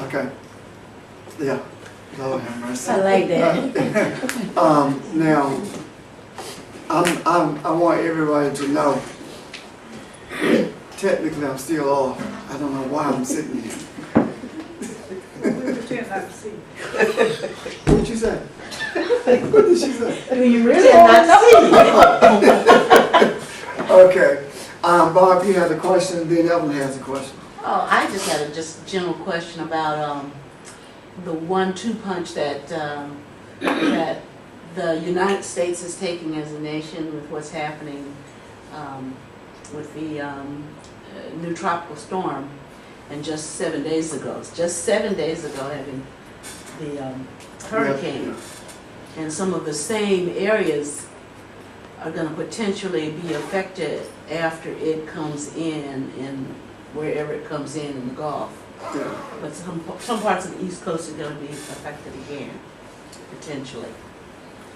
Okay. Yeah. Lord have mercy. I like that. Now, I want everybody to know, technically I'm still off. I don't know why I'm sitting here. We pretend not to see. What did you say? What did she say? Do you really want to see? Okay. Bob, you had a question, then Evelyn has a question. Oh, I just had a just general question about the 1-2 punch that that the United States is taking as a nation with what's happening with the new tropical storm, and just 7 days ago, having the hurricane, and some of the same areas are going to potentially be affected after it comes in wherever it comes in the Gulf. Yeah. But some parts of the East Coast are going to be affected again, potentially.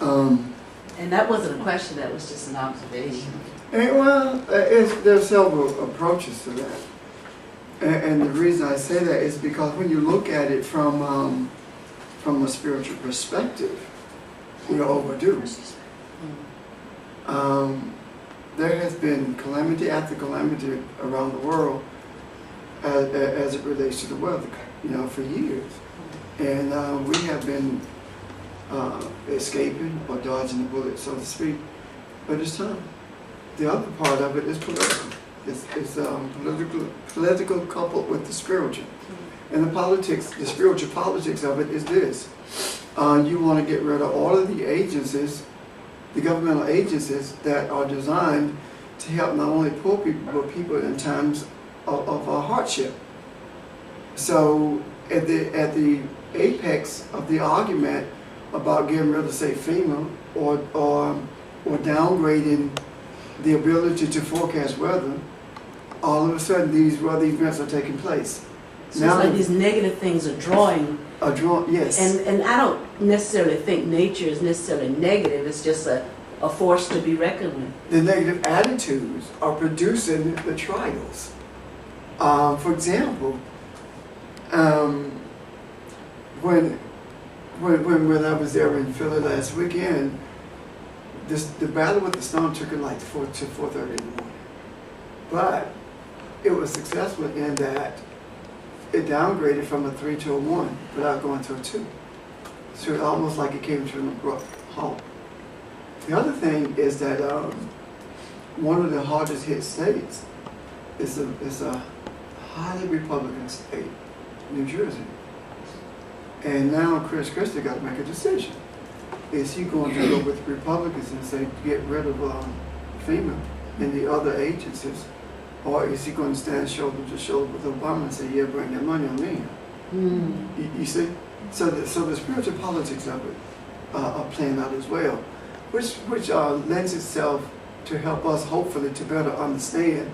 And that wasn't a question, that was just an observation. Well, there's several approaches to that. And the reason I say that is because when you look at it from a spiritual perspective, we're overdue. There has been calamity after calamity around the world as it relates to the weather, for years. And we have been escaping or dodging the bullet, so to speak. But it's time. The other part of it is political. It's political coupled with the spiritual. And the spiritual politics of it is this. You want to get rid of all of the agencies, the governmental agencies that are designed to help not only poor people, but people in times of hardship. So at the apex of the argument about getting rid of, say, FEMA or downgrading the ability to forecast weather, all of a sudden these weather events are taking place. So it's like these negative things are drawing. Yes. And I don't necessarily think nature is necessarily negative, it's just a force to be reckoned with. The negative attitudes are producing the trials. For example, when I was there in Philly last weekend, the battle with the storm took it like 4 to 4:30 in the morning. But it was successful in that it downgraded from a 3 to a 1 without going to a 2. So it almost like it came to an abrupt halt. The other thing is that one of the hardest hit states is a highly Republican state, New Jersey. And now Chris Christie got to make a decision. Is he going to go with Republicans and say get rid of FEMA and the other agencies, or is he going to stand shoulder to shoulder with Obama and say, yeah, bring that money on me? You see? So the spiritual politics of it are playing out as well, which lends itself to help us hopefully to better understand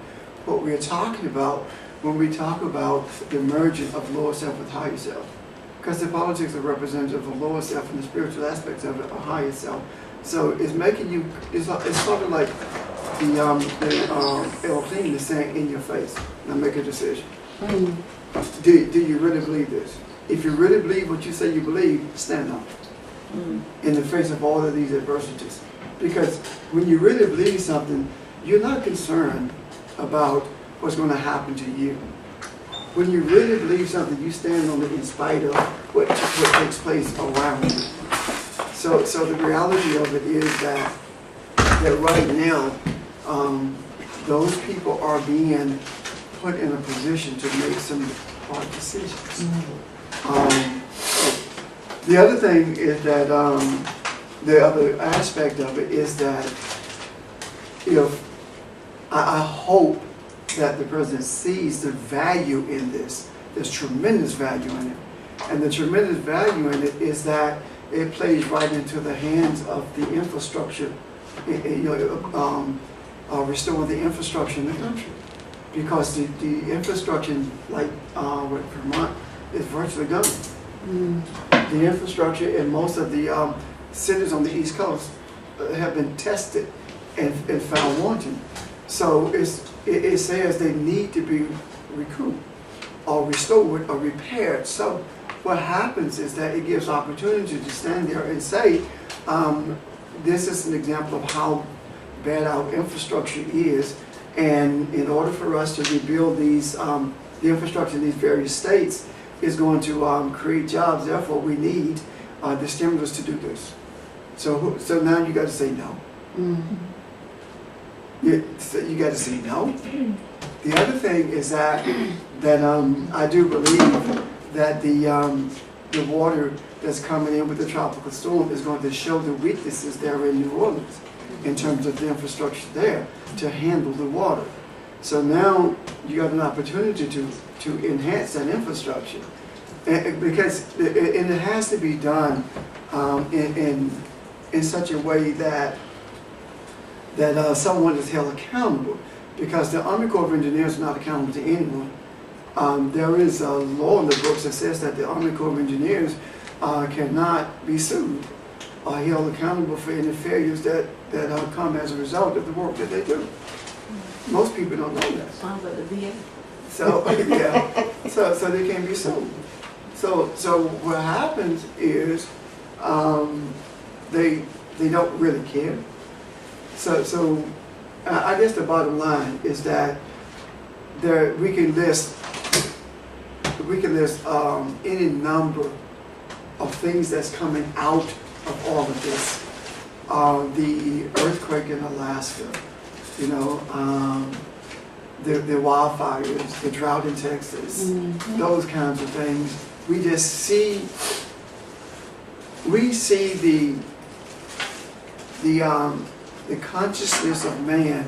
what we're talking about when we talk about the merging of lower self with higher self. Because the politics are representative of lower self and the spiritual aspects of it are higher self. So it's making you, it's sort of like the Elohim is saying in your face, now make a decision. Do you really believe this? If you really believe what you say you believe, stand up in the face of all of these adversities. Because when you really believe something, you're not concerned about what's going to happen to you. When you really believe something, you stand on it in spite of what takes place around you. So the reality of it is that right now, those people are being put in a position to make some hard decisions. The other thing is that the other aspect of it is that I hope that the president sees the value in this. There's tremendous value in it. And the tremendous value in it is that it plays right into the hands of the infrastructure, restoring the infrastructure in the country. Because the infrastructure, like with Vermont, is virtually gone. The infrastructure in most of the cities on the East Coast have been tested and found wanting. So it says they need to be recouped. or restored or repaired. So what happens is that it gives opportunity to stand there and say, this is an example of how bad our infrastructure is, and in order for us to rebuild these, the infrastructure in these various states is going to create jobs. Therefore, we need the stimulus to do this. So now you got to say no. You got to say no. The other thing is that I do believe that the water that's coming in with the tropical storm is going to show the weaknesses there in New Orleans in terms of the infrastructure there to handle the water. So now you got an opportunity to enhance that infrastructure, because it has to be done in such a way that someone is held accountable, because the Army Corps of Engineers is not accountable to anyone. There is a law in the books that says that the Army Corps of Engineers cannot be sued or held accountable for any failures that come as a result of the work that they do. Most people don't know that. Sounds like the VA. So yeah, so they can't be sued. So what happens is they don't really care. So I guess the bottom line is that we can list any number of things that's coming out of all of this. The earthquake in Alaska, the wildfires, the drought in Texas, those kinds of things. We just see the consciousness of man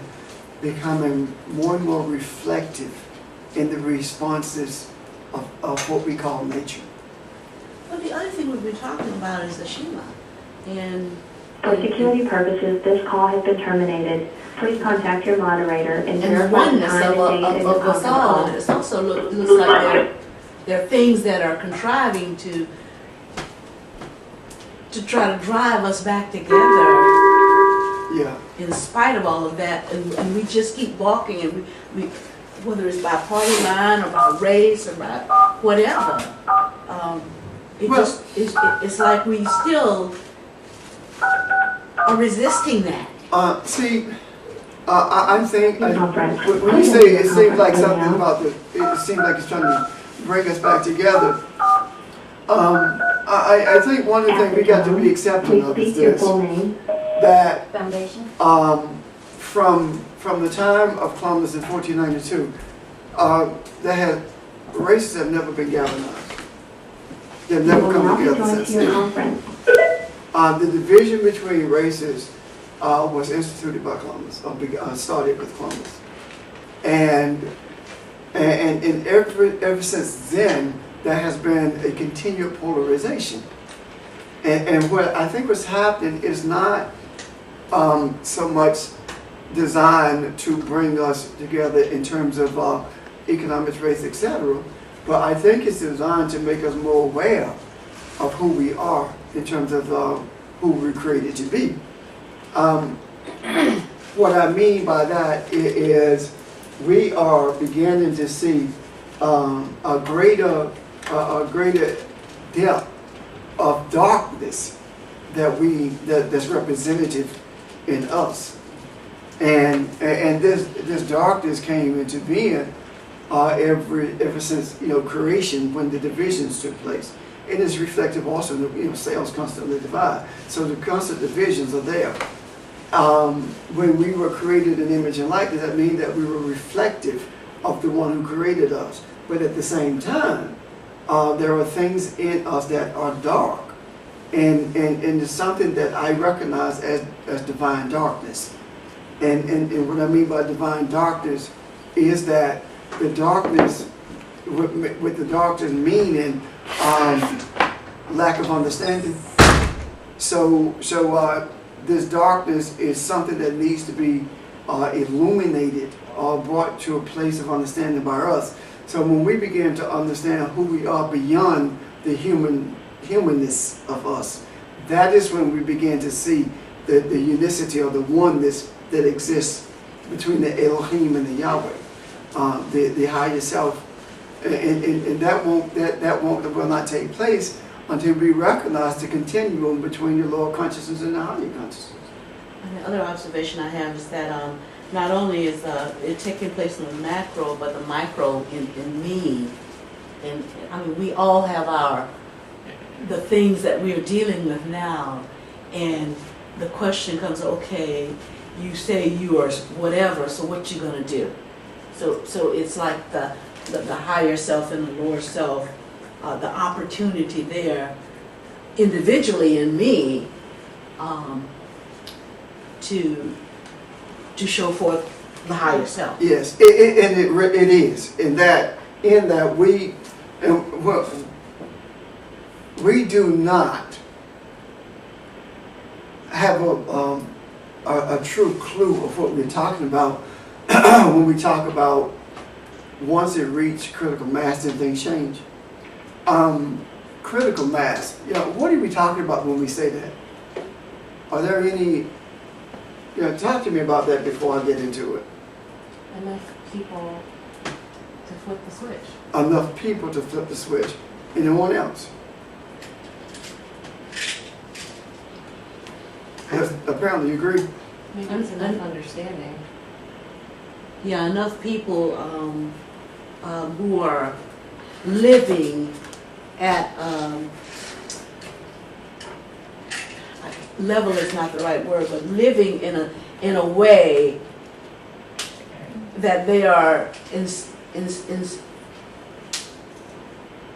becoming more and more reflective in the responses of what we call nature. Well, the other thing we've been talking about is the Shema. And for security purposes, this call has been terminated. Please contact your moderator and the verify the oneness time and date in the of us conference all. call. And it also looks like there are things that are contriving to try to drive us back together. Yeah. In spite of all of that, and we just keep walking, and we whether it's by party line or by race or by whatever, it's like we still are resisting that. I think when you say it seems like something about it seems like it's trying to bring us back together. I think one of the things we got to be accepting of is this, that Foundation? from the time of Columbus in 1492, races have never been galvanized. They've never come together since then. The division between races was instituted by Columbus, started with Columbus, and ever since then there has been a continued polarization. And what I think what's happening is not so much designed to bring us together in terms of economics, race, etc., but I think it's designed to make us more aware of who we are in terms of who we're created to be. What I mean by that is we are beginning to see a greater depth of darkness that's representative in us, and this darkness came into being ever since creation, when the divisions took place. It is reflective also in the cells constantly divide, so the constant divisions are there. When we were created in image and likeness, that means that we were reflective of the one who created us, but at the same time there are things in us that are dark, and it's something that I recognize as divine darkness. And what I mean by divine darkness is that the darkness, with the darkness meaning lack of understanding. So this darkness is something that needs to be illuminated or brought to a place of understanding by us. So when we begin to understand who we are beyond the humanness of us, that is when we begin to see the unicity or the oneness that exists between the Elohim and the Yahweh, the higher self And that will not take place until we recognize the continuum between the lower consciousness and the higher consciousness. And the other observation I have is that not only is it taking place in the macro, but the micro in me. And I mean, we all have the things that we are dealing with now. And the question comes, okay, you say you are whatever, so what you gonna do? So it's like the higher self and the lower self, the opportunity there individually in me to show forth the higher self. Yes, it is. In that we do not have a true clue of what we're talking about when we talk about once it reaches critical mass, then things change. Critical mass, what are we talking about when we say that? Are there any, talk to me about that before I get into it. Enough people to flip the switch. Enough people to flip the switch. Anyone else? Yes, apparently you agree. I mean, that's enough understanding. Yeah, enough people who are living at level is not the right word, but living in a way that they are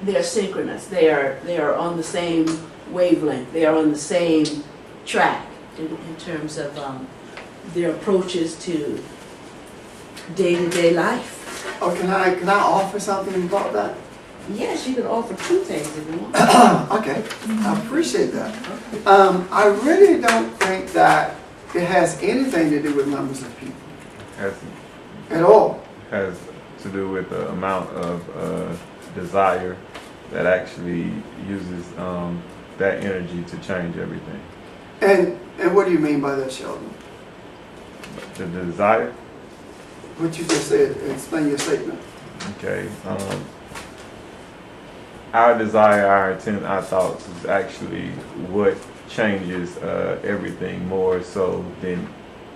they're synchronous. They are on the same wavelength. They are on the same track in terms of their approaches to day-to-day life. Oh, can I offer something about that? Yes, you can offer two things if you want. Okay, I appreciate that. I really don't think that it has anything to do with numbers of people at all. Has to do with the amount of desire that actually uses that energy to change everything. And what do you mean by that, Sheldon? The desire. What you just said, explain your statement. Okay. Our desire, our intent, our thoughts is actually what changes everything more so than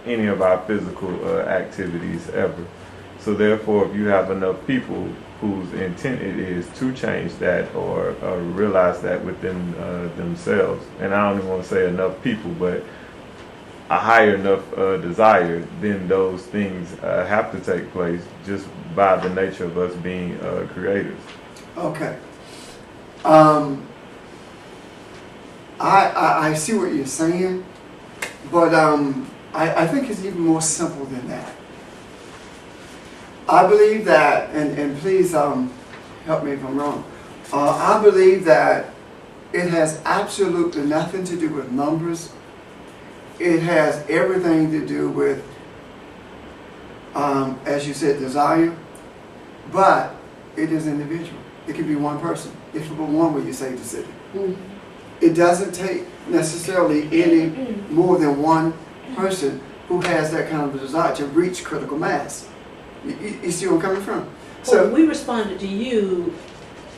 any of our physical activities ever. So therefore, if you have enough people whose intent it is to change that or realize that within themselves, and I don't even want to say enough people, but a higher enough desire, then those things have to take place just by the nature of us being creators. Okay. I see what you're saying, but I think it's even more simple than that. I believe that, and please help me if I'm wrong, I believe that it has absolutely nothing to do with numbers. It has everything to do with, as you said, desire, but it is individual. It could be one person. If it were one way you save the city. Mm-hmm. It doesn't take necessarily any more than one person who has that kind of desire to reach critical mass. You see where I'm coming from? So we responded to you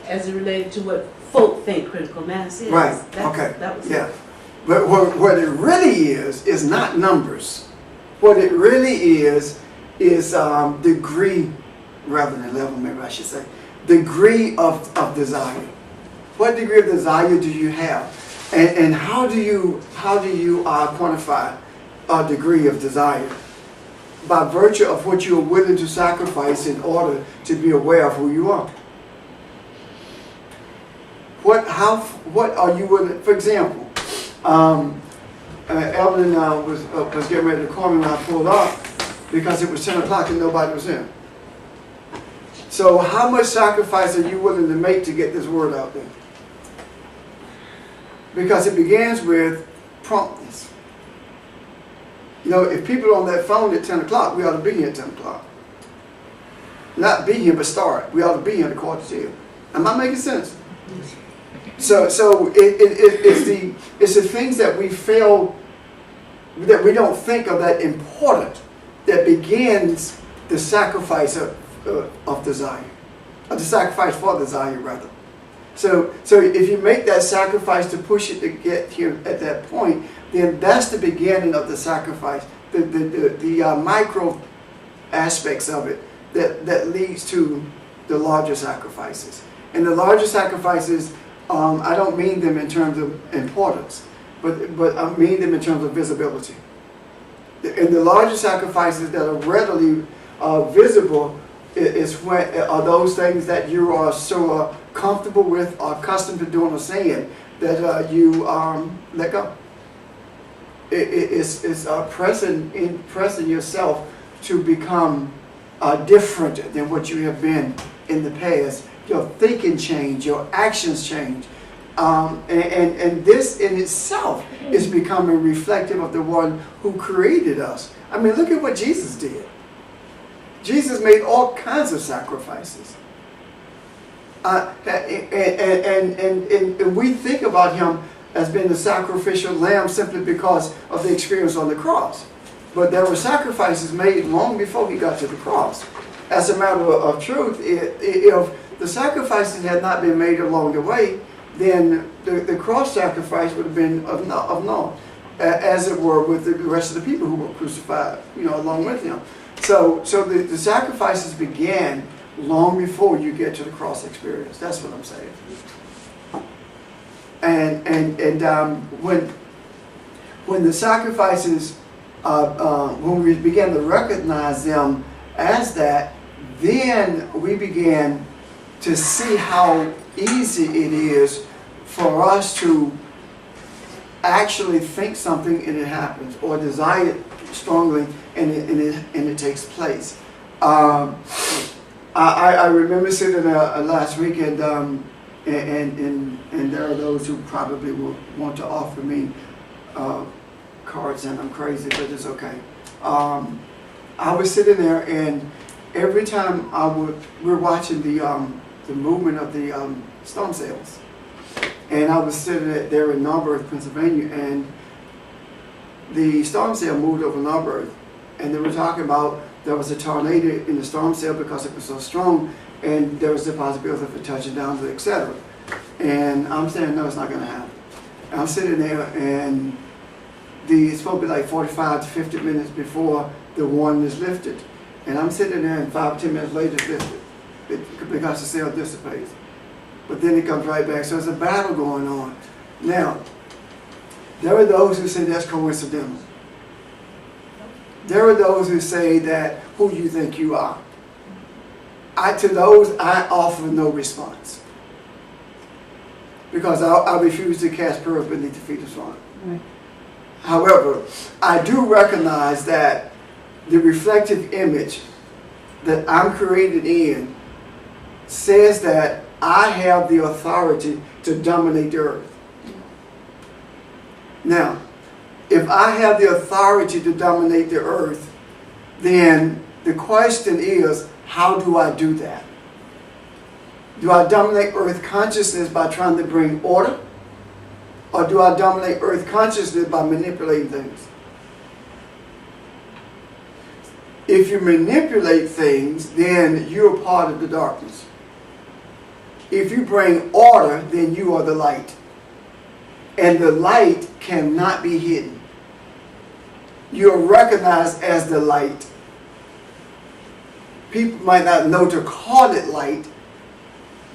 as it related to what folk think critical mass is. Right. Okay. That was yeah. But what it really is not numbers. What it really is degree, rather than level, maybe I should say. Degree of desire. What degree of desire do you have? And how do you quantify a degree of desire? By virtue of what you are willing to sacrifice in order to be aware of who you are. What are you willing? For example, Evelyn was getting ready to call me when I pulled up because it was 10 o'clock and nobody was in. So how much sacrifice are you willing to make to get this word out there? Because it begins with promptness. If people are on that phone at 10 o'clock, we ought to be here at 10 o'clock. Not be here, but start. We ought to be here at 11:45. Am I making sense? So it's the things that we fail, that we don't think are that important, that begins the sacrifice of desire. the sacrifice for desire rather. So if you make that sacrifice to push it to get here at that point, then that's the beginning of the sacrifice, the micro aspects of it that leads to the larger sacrifices. And the larger sacrifices, I don't mean them in terms of importance, but I mean them in terms of visibility. And the larger sacrifices that are readily visible are those things that you are so comfortable with, or accustomed to doing or saying, that you let go. It's pressing yourself to become different than what you have been in the past. Your thinking change, your actions change. And this in itself is becoming reflective of the one who created us. I mean, look at what Jesus did. Jesus made all kinds of sacrifices. And we think about him as being the sacrificial lamb simply because of the experience on the cross. But there were sacrifices made long before he got to the cross. As a matter of truth, if the sacrifices had not been made along the way, then the cross sacrifice would have been of naught, as it were with the rest of the people who were crucified, along with him. So the sacrifices began long before you get to the cross experience. That's what I'm saying. And when the sacrifices, when we began to recognize them as that, then we began to see how easy it is for us to actually think something and it happens, or desire it strongly and it takes place. I remember sitting there last weekend, and there are those who probably will want to offer me cards, and I'm crazy, but it's okay. I was sitting there, and every time we're watching the movement of the storm cells, and I was sitting there in Narberth, Pennsylvania, and the storm cell moved over Narberth, and they were talking about there was a tornado in the storm cell because it was so strong, and there was the possibility of it touching down, etc. And I'm saying, no, it's not going to happen. And I'm sitting there, and it's supposed to be like 45 to 50 minutes before the warning is lifted. And I'm sitting there, and 5 or 10 minutes later it's lifted because the cell dissipates. But then it comes right back. So there's a battle going on. Now, there are those who say that's coincidental. There are those who say that, who you think you are. To those, I offer no response. Because I refuse to cast pearls beneath the feet of swine. Right. However, I do recognize that the reflective image that I'm created in says that I have the authority to dominate the earth. Now, if I have the authority to dominate the earth, then the question is, how do I do that? Do I dominate earth consciousness by trying to bring order? Or do I dominate earth consciousness by manipulating things? If you manipulate things, then you're part of the darkness. If you bring order, then you are the light. And the light cannot be hidden. You're recognized as the light. People might not know to call it light,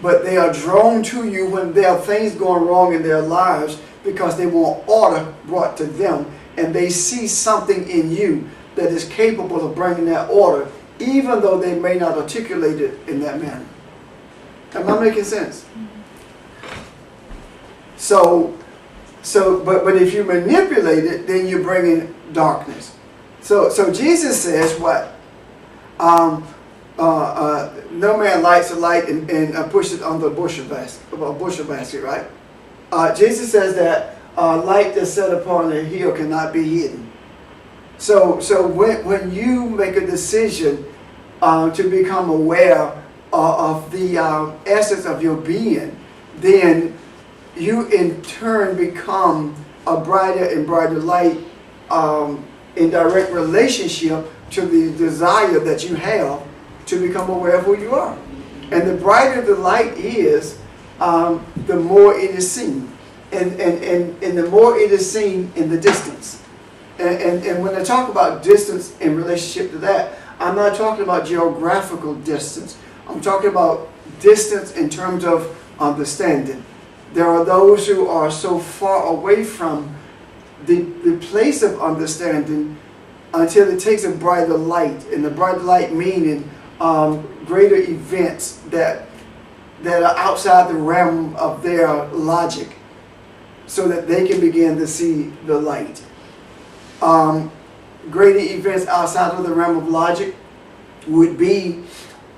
but they are drawn to you when there are things going wrong in their lives because they want order brought to them, and they see something in you that is capable of bringing that order, even though they may not articulate it in that manner. Am I making sense? But if you manipulate it, then you bring in darkness. So Jesus says what? No man lights a light and pushes it under a bushel basket, right? Jesus says that light that's set upon a hill cannot be hidden. So when you make a decision to become aware of the essence of your being, then you in turn become a brighter and brighter light in direct relationship to the desire that you have to become aware of who you are. And the brighter the light is, the more it is seen. And the more it is seen in the distance. And when I talk about distance in relationship to that, I'm not talking about geographical distance. I'm talking about distance in terms of understanding. There are those who are so far away from the place of understanding until it takes a brighter light. And the brighter light meaning greater events that are outside the realm of their logic, so that they can begin to see the light. Greater events outside of the realm of logic would be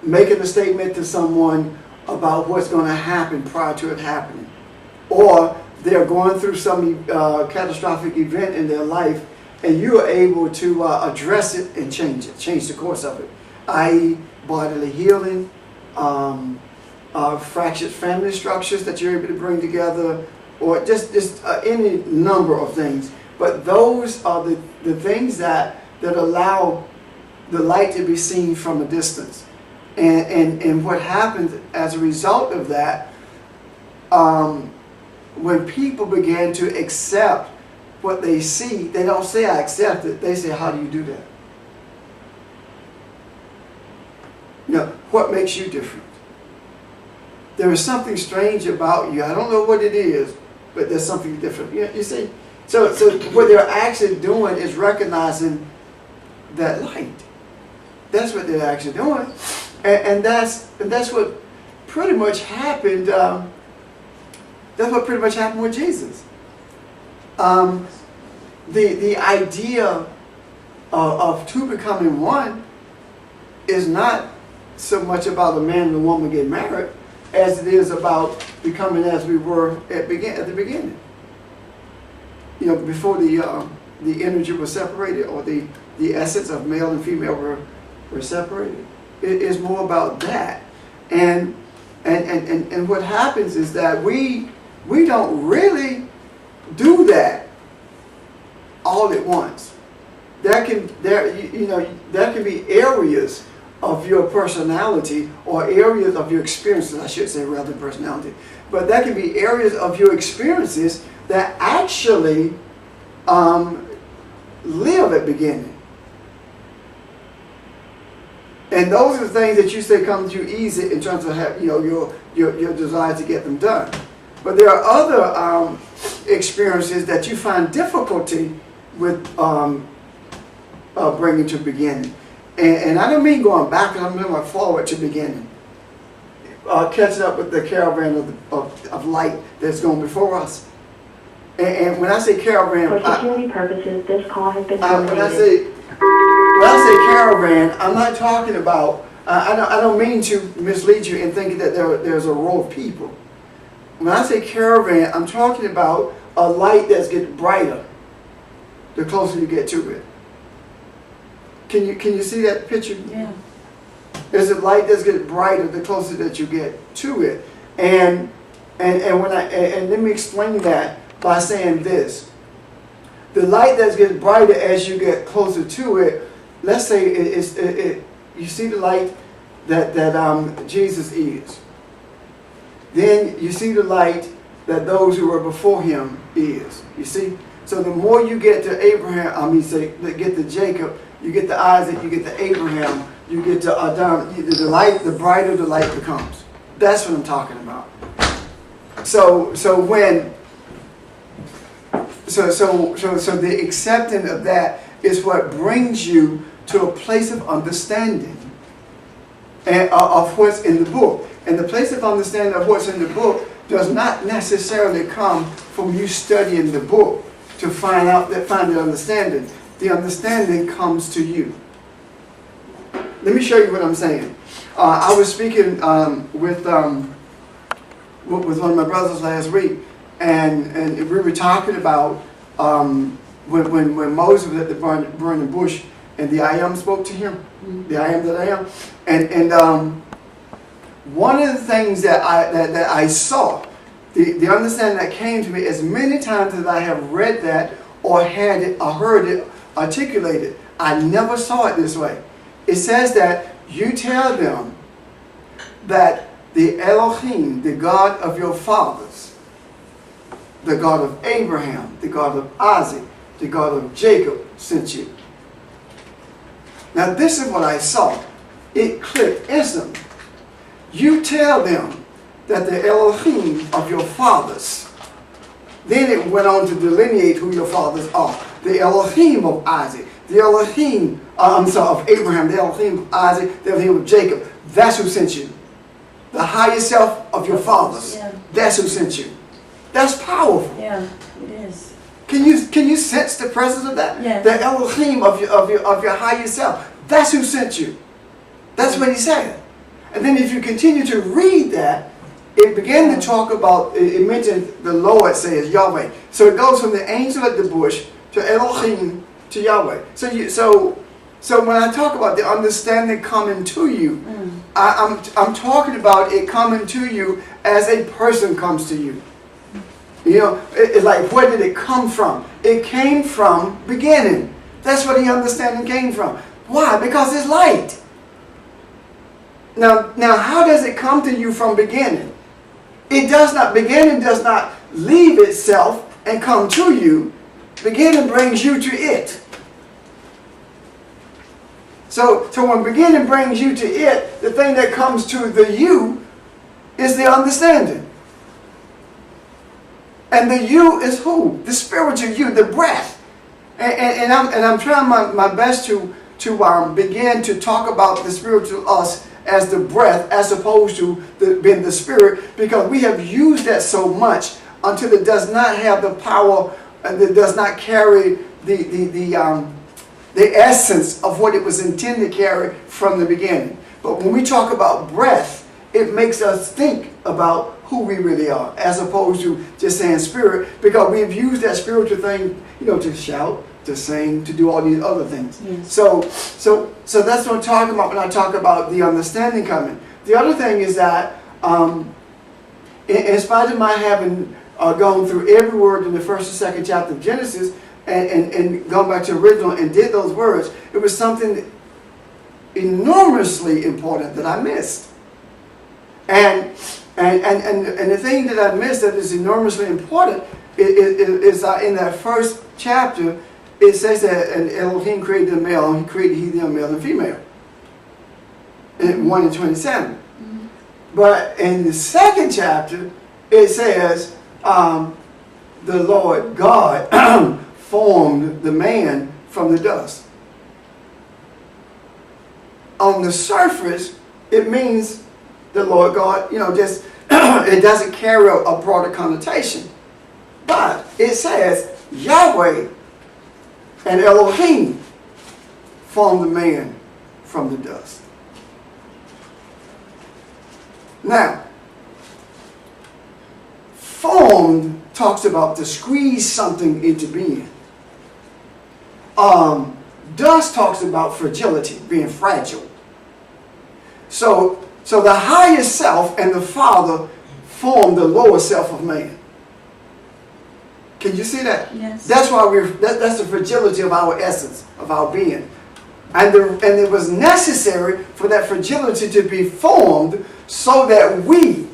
making a statement to someone about what's going to happen prior to it happening. Or they're going through some catastrophic event in their life, and you are able to address it and change the course of it, i.e. bodily healing, fractured family structures that you're able to bring together, or just any number of things. But those are the things that allow the light to be seen from a distance. And what happens as a result of that, when people begin to accept what they see, they don't say, I accept it. They say, how do you do that? What makes you different? There is something strange about you. I don't know what it is, but there's something different. You see? So what they're actually doing is recognizing that light. That's what they're actually doing. And that's what pretty much happened. That's what pretty much happened with Jesus. The idea of two becoming one is not so much about a man and a woman getting married as it is about becoming as we were at the beginning. Before the energy was separated, or the essence of male and female were separated. It is more about that. And what happens is that we don't really do that all at once. There can be areas of your personality, or areas of your experiences, I should say, rather than personality. But there can be areas of your experiences that actually live at beginning. And those are the things that you say come to you easy in terms of your desire to get them done. But there are other experiences that you find difficulty with bringing to beginning. And I don't mean going back, I mean going forward to beginning. Catching up with the caravan of light that's going before us. And when I say caravan, For security purposes, this call has been when terminated. I say caravan, I'm not talking about. I don't mean to mislead you in thinking that there's a row of people. When I say caravan, I'm talking about a light that's getting brighter the closer you get to it. Can you see that picture? Yeah. There's a light that's getting brighter the closer that you get to it. And let me explain that by saying this. The light that's getting brighter as you get closer to it, let's say you see the light that Jesus is. Then you see the light that those who were before him is. You see? So the more you get to get to Jacob, you get to Isaac, you get to Abraham, you get to Adam, the brighter the light becomes. That's what I'm talking about. So the acceptance of that is what brings you to a place of understanding of what's in the book. And the place of understanding of what's in the book does not necessarily come from you studying the book to find the understanding. The understanding comes to you. Let me show you what I'm saying. I was speaking with one of my brothers last week, and we were talking about when Moses was at the burning bush, and the I Am spoke to him, the I Am that I Am, and one of the things that I saw, the understanding that came to me, as many times as I have read that or had it or heard it articulated, I never saw it this way. It says that you tell them that the Elohim, the God of your fathers, the God of Abraham, the God of Isaac, the God of Jacob sent you. Now this is what I saw. It clicked instantly. You tell them that the Elohim of your fathers. Then it went on to delineate who your fathers are. The Elohim of Isaac, the Elohim, of Abraham, the Elohim of Isaac, the Elohim of Jacob. That's who sent you. The higher self of your fathers. Yeah. That's who sent you. That's powerful. Yeah, it is. Can you sense the presence of that? Yes. The Elohim of your higher self. That's who sent you. That's what he said. And then if you continue to read that, it began to talk about, it mentioned the Lord says Yahweh. So it goes from the angel at the bush to Elohim to Yahweh. So when I talk about the understanding coming to you, I'm talking about it coming to you as a person comes to you. You know, it's like, where did it come from? It came from beginning. That's where the understanding came from. Why? Because it's light. Now, how does it come to you from beginning? Beginning does not leave itself and come to you. Beginning brings you to it. So when beginning brings you to it, the thing that comes to the you is the understanding. And the you is who? The spiritual you, the breath. And I'm trying my best to begin to talk about the spiritual us as the breath, as opposed to being the spirit, because we have used that so much until it does not have the power and it does not carry the essence of what it was intended to carry from the beginning. But when we talk about breath, it makes us think about who we really are, as opposed to just saying spirit, because we have used that spiritual thing, to shout, to sing, to do all these other things. Yes. So that's what I'm talking about when I talk about the understanding coming. The other thing is that, in spite of my having gone through every word in the first and second chapter of Genesis, and gone back to original and did those words, it was something enormously important that I missed. And the thing that I missed that is enormously important is in that first chapter. It says that and Elohim created the male, and he created them male and female. In 1:27. Mm-hmm. But in the second chapter, it says the Lord God formed the man from the dust. On the surface, it means the Lord God, just it doesn't carry a broader connotation. But it says Yahweh and Elohim formed the man from the dust. Now, formed talks about to squeeze something into being. Dust talks about fragility, being fragile. So the higher self and the Father formed the lower self of man. Can you see that? Yes. That's why that's the fragility of our essence, of our being. And it was necessary for that fragility to be formed so that we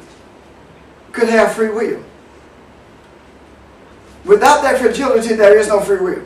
could have free will. Without that fragility, there is no free will.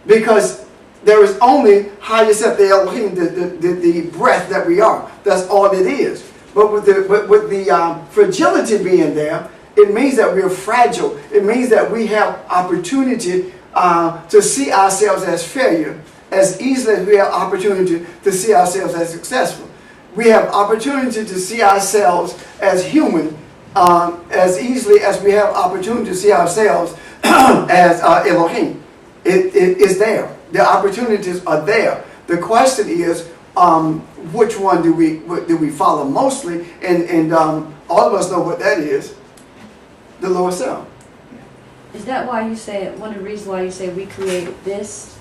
Because there is only higher self, the Elohim, the breath that we are. That's all it is. But with the fragility being there, it means that we're fragile. It means that we have opportunity to see ourselves as failure as easily as we have opportunity to see ourselves as successful. We have opportunity to see ourselves as human as easily as we have opportunity to see ourselves as Elohim. It is there. The opportunities are there. The question is, which one do we follow mostly? And all of us know what that is. The lower self. Is that why you say, one of the reasons why you say we created this?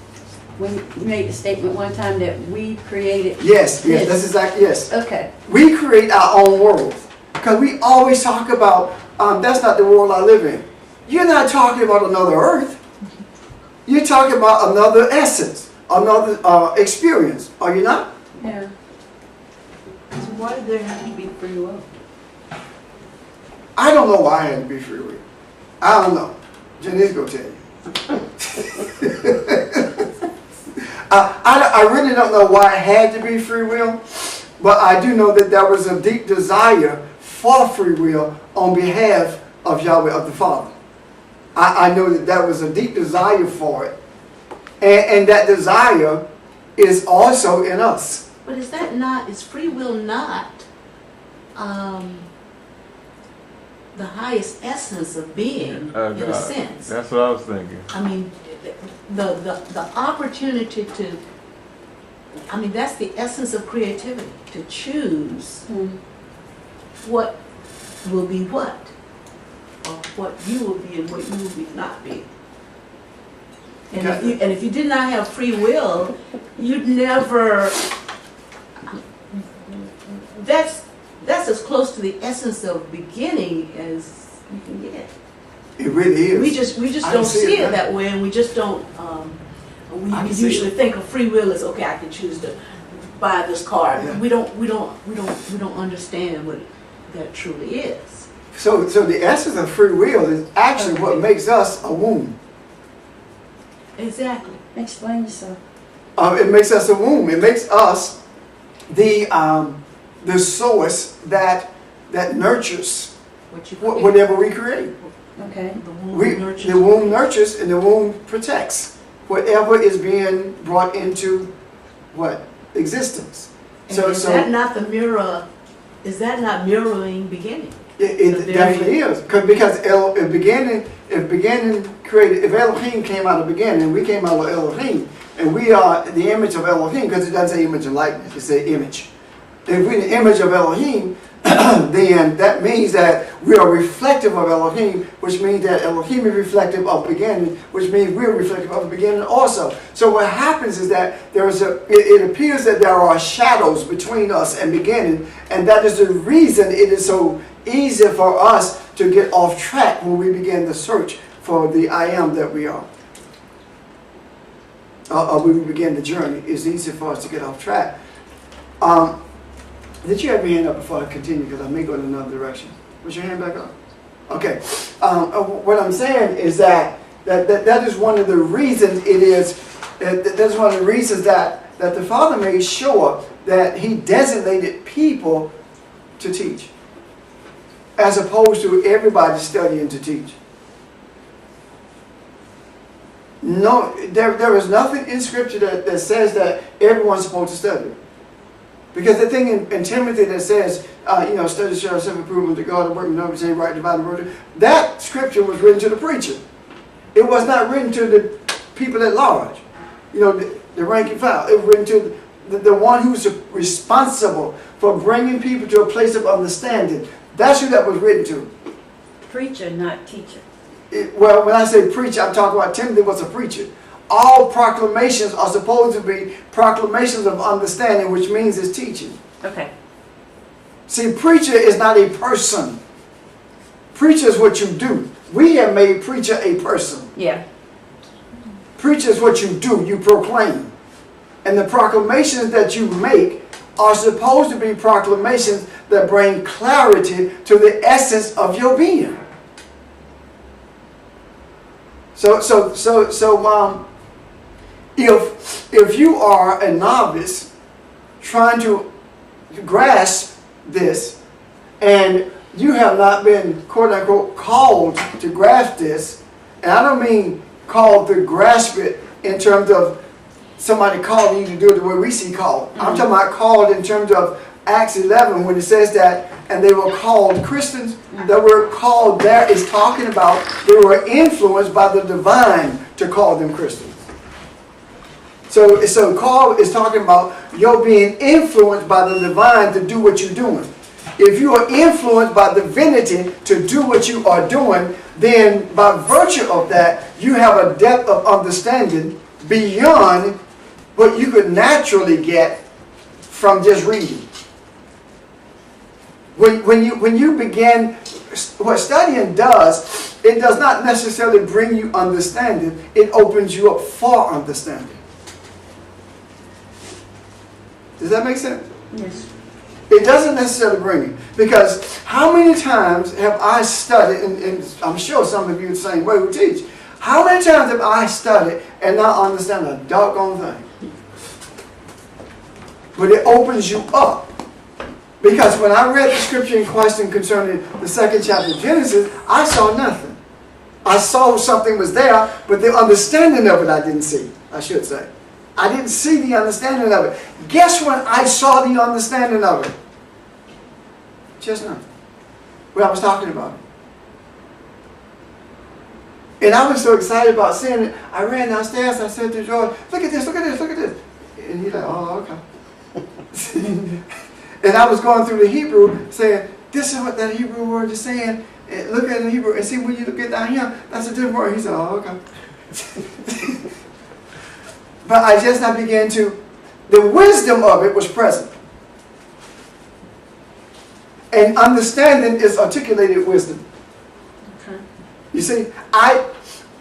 When you made the statement one time that we created Yes, this. that's exactly, yes. Okay. We create our own world. Because we always talk about, that's not the world I live in. You're not talking about another earth. You're talking about another essence, another experience. Are you not? Yeah. Why did there have to be free will? I don't know why it had to be free will. I don't know. Janice gonna tell you. I really don't know why it had to be free will, but I do know that there was a deep desire for free will on behalf of Yahweh, of the Father. I know that there was a deep desire for it, and that desire is also in us. But is that not, is free will not the highest essence of being, in a God. sense? That's what I was thinking. I mean, the opportunity to, I mean, that's the essence of creativity, to choose what will be what, or what you will be and what you will be not be. And if you did not have free will, you'd never, that's as close to the essence of beginning as you can get. It really is. We just I don't see see it it that way, and we just don't. We I can see usually it. think of free will as, okay, I can choose to buy this car. Yeah. We don't understand what that truly is. So the essence of free will is actually what makes us a womb. Exactly. Explain yourself. It makes us a womb. It makes us the source that nurtures What you whatever we create. Okay. the womb nurtures. The womb nurtures and the womb protects whatever is being brought into what existence. And is that not the mirror? Is that not mirroring beginning? It definitely is, because if beginning created, if Elohim came out of beginning, we came out of Elohim, and we are the image of Elohim, because it doesn't say image and likeness, it says image. If we're the image of Elohim, then that means that we are reflective of Elohim, which means that Elohim is reflective of beginning, which means we're reflective of the beginning also. So what happens is that it appears that there are shadows between us and beginning, and that is the reason it is so easy for us to get off track when we begin the search for the I am that we are. When we begin the journey, it's easy for us to get off track. Did you have your hand up before I continue? Because I may go in another direction. Was your hand back up? Okay. What I'm saying is that is one of the reasons that's one of the reasons that the Father made sure that He designated people to teach, as opposed to everybody studying to teach. No, there is nothing in Scripture that says that everyone's supposed to study. Because the thing in Timothy that says, study to show yourself approved unto God, and work with no saying right divine word, that Scripture was written to the preacher. It was not written to the people at large, the rank and file. It was written to the one who's responsible for bringing people to a place of understanding. That's who that was written to. Preacher, not teacher. Well, when I say preacher, I'm talking about Timothy was a preacher. All proclamations are supposed to be proclamations of understanding, which means it's teaching. Okay. See, preacher is not a person. Preacher is what you do. We have made preacher a person. Yeah. Preacher is what you do, you proclaim. And the proclamations that you make are supposed to be proclamations that bring clarity to the essence of your being. If you are a novice trying to grasp this, and you have not been, quote unquote, called to grasp this, and I don't mean called to grasp it in terms of somebody calling you to do it the way we see called. I'm talking about called in terms of Acts 11, when it says that, and they were called Christians. The word called there is talking about they were influenced by the divine to call them Christians. So called is talking about you're being influenced by the divine to do what you're doing. If you are influenced by divinity to do what you are doing, then by virtue of that, you have a depth of understanding beyond what you could naturally get from just reading. When you begin, what studying does, it does not necessarily bring you understanding. It opens you up for understanding. Does that make sense? Yes. It doesn't necessarily bring it. Because how many times have I studied, and I'm sure some of you the same way who teach, how many times have I studied and not understand a doggone thing? But it opens you up. Because when I read the scripture in question concerning the 2nd chapter of Genesis, I saw nothing. I saw something was there, but the understanding of it I didn't see, I should say. I didn't see the understanding of it. Guess when I saw the understanding of it? Just now. When I was talking about it. And I was so excited about seeing it, I ran downstairs, I said to George, look at this, look at this, look at this. And he's like, oh, okay. And I was going through the Hebrew saying, this is what that Hebrew word is saying. And look at the Hebrew and see when you look at down here, that's a different word. He said, oh, okay. But I just now began to, the wisdom of it was present. And understanding is articulated wisdom. Okay. You see, I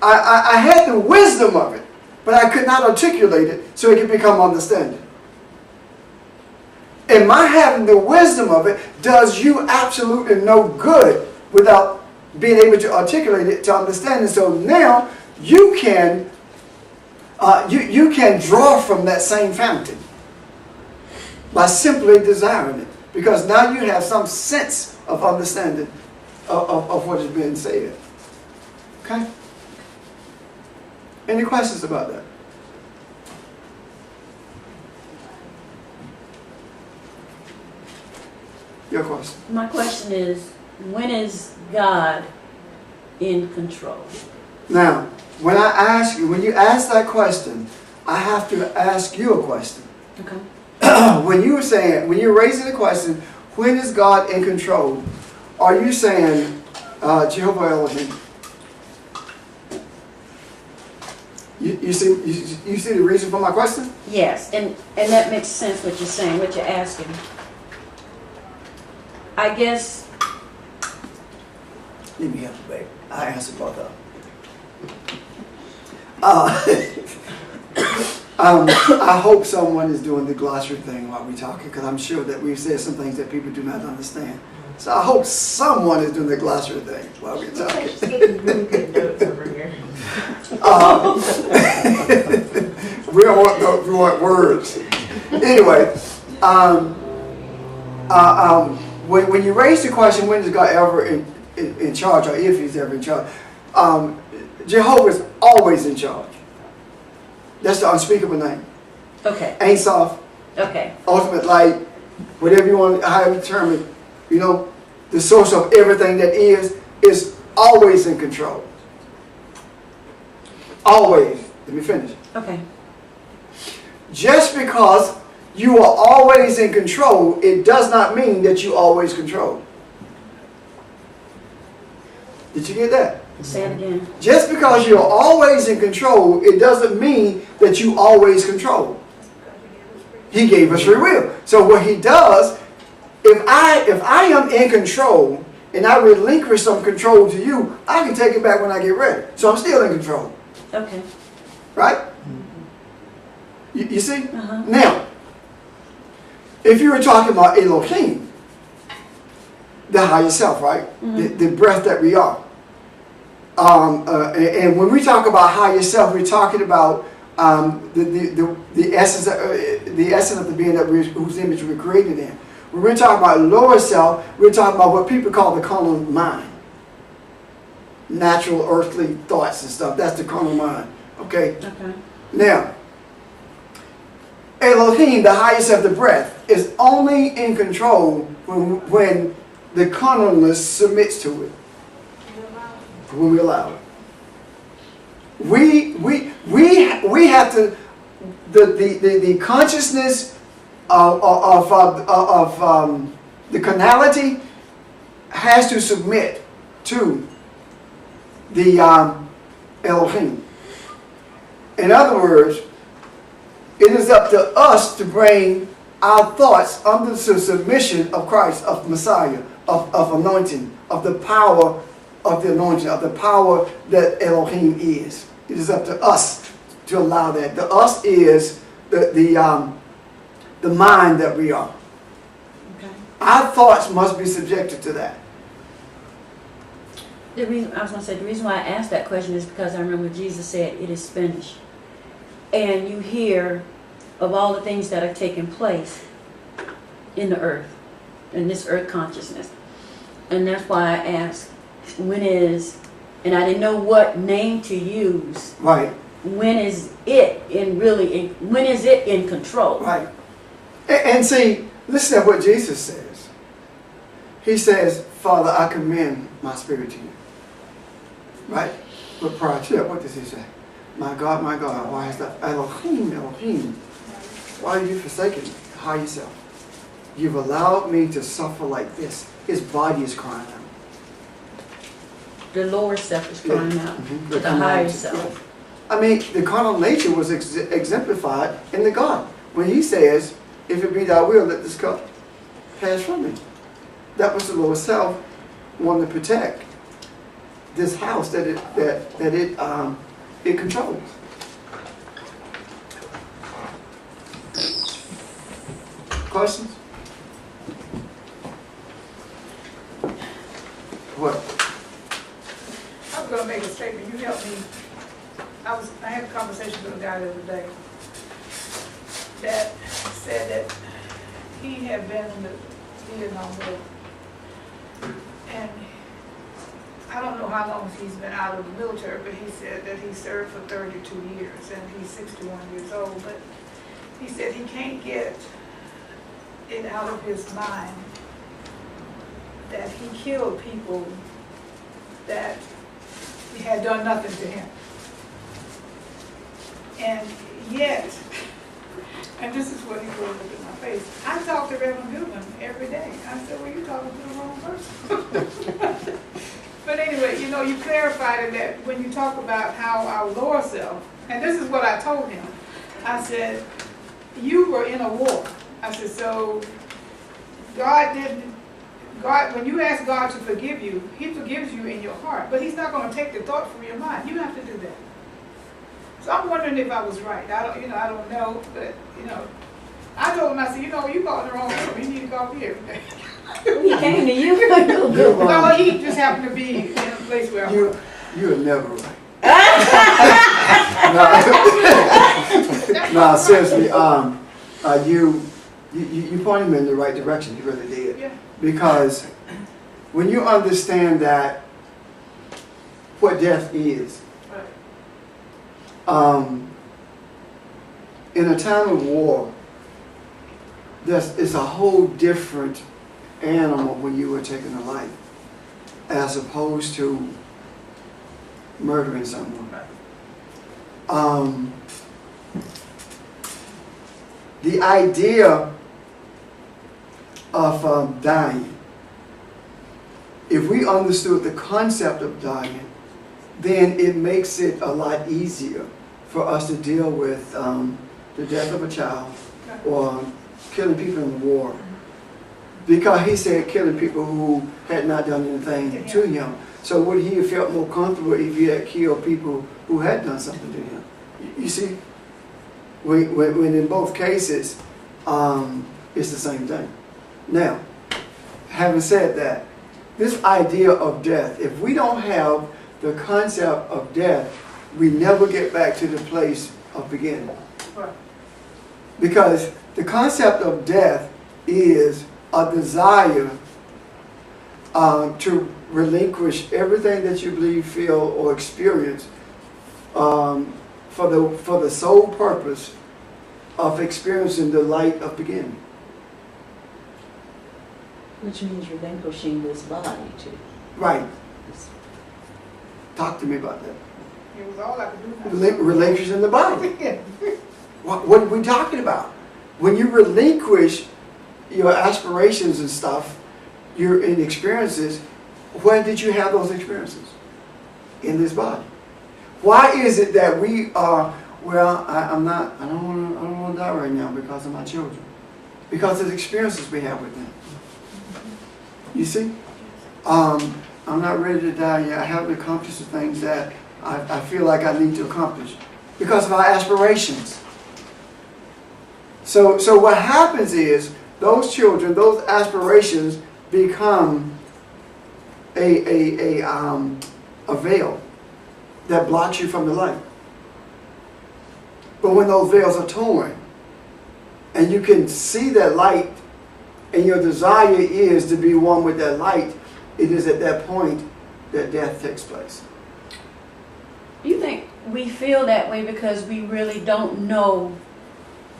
had the wisdom of it, but I could not articulate it so it could become understanding. And my having the wisdom of it does you absolutely no good without being able to articulate it to understand it. So now you can you can draw from that same fountain by simply desiring it, because now you have some sense of understanding of what is being said. Okay? Any questions about that? Your question. My question is, when is God in control? Now, when I ask you, when you ask that question, I have to ask you a question. Okay. When you're raising the question, when is God in control? Are you saying Jehovah Elohim? You see the reason for my question? Yes, and that makes sense what you're saying, what you're asking. I guess, Let me help you, babe. I answer both of them. I hope someone is doing the glossary thing while we're talking, because I'm sure that we've said some things that people do not understand. So I hope someone is doing the glossary thing while we're talking. She's getting really good notes over here. We don't want those, we want words. Anyway, when you raise the question, when is God ever in charge, or if He's ever in charge, Jehovah's always in charge. That's the unspeakable name. okay, Ain't soft, okay, ultimate light, whatever you want, how you term it. You know, the source of everything that is always in control. Always. Let me finish. okay. Just because you are always in control, it does not mean that you always control. Did you get that? Say it again. Just because you're always in control, it doesn't mean that you always control. He gave us free will. So what He does, if I am in control and I relinquish some control to you, I can take it back when I get ready. So I'm still in control. Okay. Right? You see? Uh-huh. Now, if you were talking about Elohim, the higher self, right? Mhm. The breath that we are. And when we talk about higher self, we're talking about the essence of the being that whose image we're created in. When we're talking about lower self, we're talking about what people call the carnal mind. Natural earthly thoughts and stuff. That's the carnal mind. Okay? Okay. Now, Elohim, the highest of the breath, is only in control when the carnalness submits to it. When we allow it. We have to, the consciousness of the carnality has to submit to the Elohim. In other words, it is up to us to bring our thoughts under the submission of Christ, of Messiah, of anointing, of the power of the anointing, of the power that Elohim is. It is up to us to allow that. The us is the mind that we are. Okay. Our thoughts must be subjected to that. The reason why I asked that question is because I remember Jesus said, "It is finished." And you hear of all the things that are taking place in the earth, in this earth consciousness. And that's why I asked, when is, and I didn't know what name to use. Right, When is it when is it in control? right. And see, listen to what Jesus says. He says, Father, I commend my spirit to you. Right? But prior to that, what does he say? My God, why has that Elohim, why are you forsaken me? Hide yourself. You've allowed me to suffer like this. His body is crying out. The lower self is crying out Mhm. to the higher self. I mean, the carnal nature was exemplified in the garden when he says, if it be thy will, let this cup pass from me. That was the lower self wanting to protect this house that it controls. Questions? What? I was gonna make a statement, you helped me. I had a conversation with a guy the other day that said that he had been in the Vietnam War. And I don't know how long he's been out of the military, but he said that he served for 32 years and he's 61 years old. But he said he can't get it out of his mind that he killed people that had done nothing to him. And yet, and this is what he wrote up in my face, I talk to Reverend Goodwin every day. I said, well, you're talking to the wrong person. But anyway, you know, you clarified it that when you talk about how our lower self, and this is what I told him, I said, you were in a war. I said, so God, when you ask God to forgive you, he forgives you in your heart, but he's not going to take the thought from your mind. You have to do that. So I'm wondering if I was right. I don't know, but I told him, I said, you called the wrong room. You need to call me every day. He came to you. No, he just happened to be in a place where You are never right. No, seriously, you pointed me in the right direction. You really did. Yeah. Because when you understand that what death is, in a time of war, it's a whole different animal when you were taking a life, as opposed to murdering someone. The idea of dying, if we understood the concept of dying, then it makes it a lot easier for us to deal with the death of a child or killing people in the war. Because he said killing people who had not done anything to him. So would he have felt more comfortable if he had killed people who had done something to him? You see, when in both cases, it's the same thing. Now, having said that, this idea of death, if we don't have the concept of death, we never get back to the place of beginning. Because the concept of death is a desire to relinquish everything that you believe, feel, or experience for the sole purpose of experiencing the light of beginning. Which means relinquishing this body too. Right. Talk to me about that. it was all I could do. Relinquishing the body. What are we talking about? When you relinquish your aspirations and stuff, your experiences, when did you have those experiences? In this body. Why is it that we are, well, I don't want to die right now because of my children. Because of the experiences we have with them. You see? I'm not ready to die yet. I haven't accomplished the things that I feel like I need to accomplish because of our aspirations. So what happens is those children, those aspirations become a veil that blocks you from the light. But when those veils are torn and you can see that light and your desire is to be one with that light, it is at that point that death takes place. You think we feel that way because we really don't know?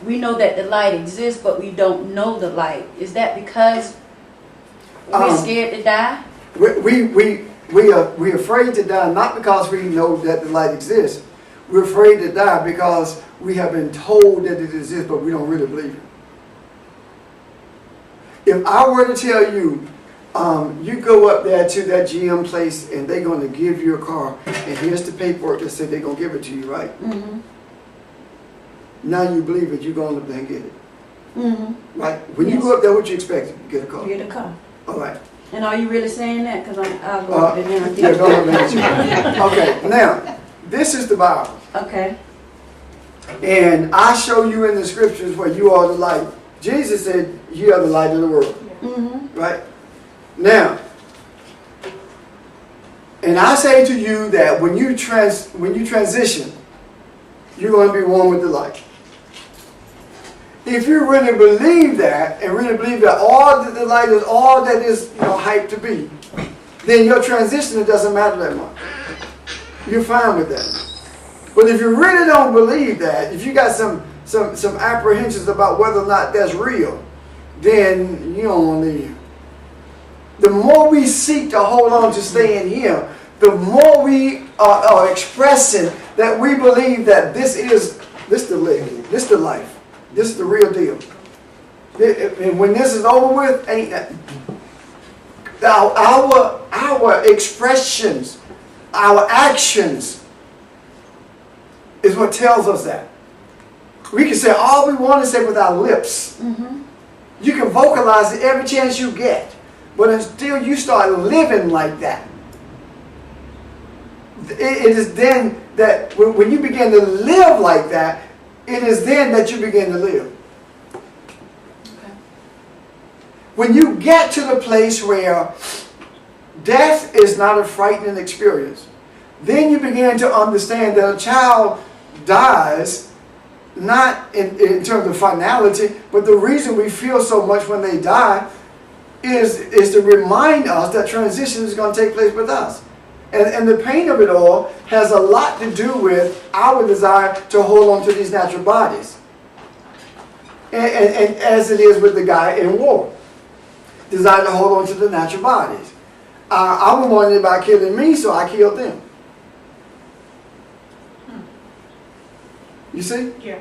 We know that the light exists, but we don't know the light. Is that because we're scared to die? We're afraid to die not because we know that the light exists. We're afraid to die because we have been told that it exists, but we don't really believe it. If I were to tell you, you go up there to that GM place and they're going to give you a car, and here's the paperwork that said they're going to give it to you, right? Mm-hmm. Now you believe it, you're going up there and get it. Mm-hmm. Right? When you Yes. go up there, what you expect? You get a car. Get a car. All right. And are you really saying that? Because I'll go up there and Yeah, go ahead and get you. Okay, now, this is the Bible. Okay. And I show you in the scriptures where you are the light. Jesus said, you are the light of the world. Mm-hmm. Right? Now, and I say to you that when you transition, you're going to be one with the light. If you really believe that, and really believe that all that the light is all that is hyped to be, then your transition, it doesn't matter that much. You're fine with that. But if you really don't believe that, if you got some apprehensions about whether or not that's real, then you don't want to leave. The more we seek to hold on to staying here, the more we are expressing that we believe that this the life, this the life, this is the real deal. And when this is over with, ain't that our expressions, our actions is what tells us that. We can say all we want to say with our lips. Mm-hmm. You can vocalize it every chance you get. But until you start living like that, it is then that when you begin to live like that, it is then that you begin to live. Okay. When you get to the place where death is not a frightening experience, then you begin to understand that a child dies not in terms of finality, but the reason we feel so much when they die is to remind us that transition is going to take place with us. And the pain of it all has a lot to do with our desire to hold on to these natural bodies. And as it is with the guy in war. Desire to hold on to the natural bodies. I was wondering about killing me, so I killed them. You see? Yeah.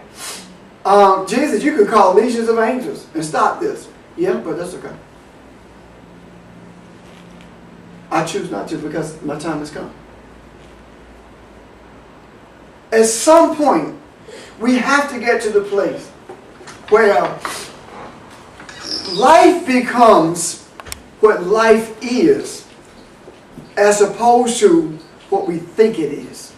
Jesus, you could call legions of angels and stop this. Yeah, but that's okay. I choose not to because my time has come. At some point, we have to get to the place where life becomes what life is as opposed to what we think it is.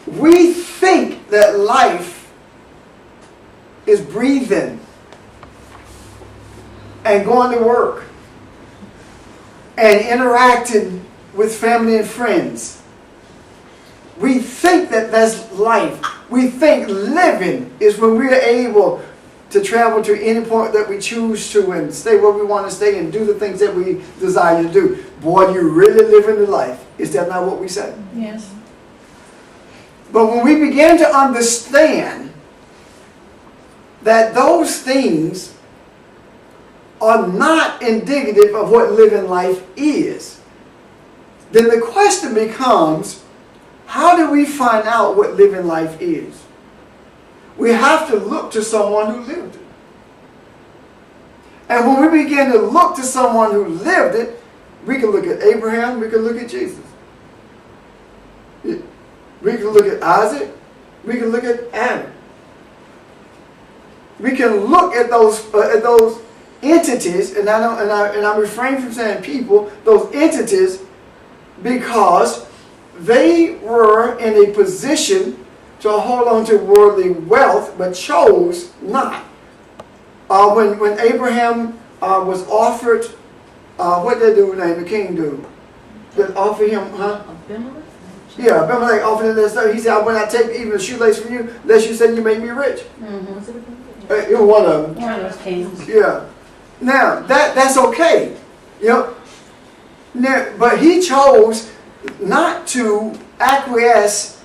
We think that life is breathing and going to work and interacting with family and friends. We think that that's life. We think living is when we are able to travel to any point that we choose to and stay where we want to stay and do the things that we desire to do. Boy, you really living the life. Is that not what we say? Yes. But when we begin to understand that those things are not indicative of what living life is, then the question becomes, how do we find out what living life is? We have to look to someone who lived it. And when we begin to look to someone who lived it, we can look at Abraham, we can look at Jesus. We can look at Isaac, we can look at Adam. We can look at those entities, and I refrain from saying people, those entities, because they were in a position to hold on to worldly wealth, but chose not. When Abraham was offered, what did the king do? Did offer him, huh? Abimelech? Yeah, Abimelech offered him this. He said, I will not take even a shoelace from you, lest you say you make me rich. Was it Abimelech? You're one of them. One of those kings. Yeah. Now, that's okay. You know, now, but he chose not to acquiesce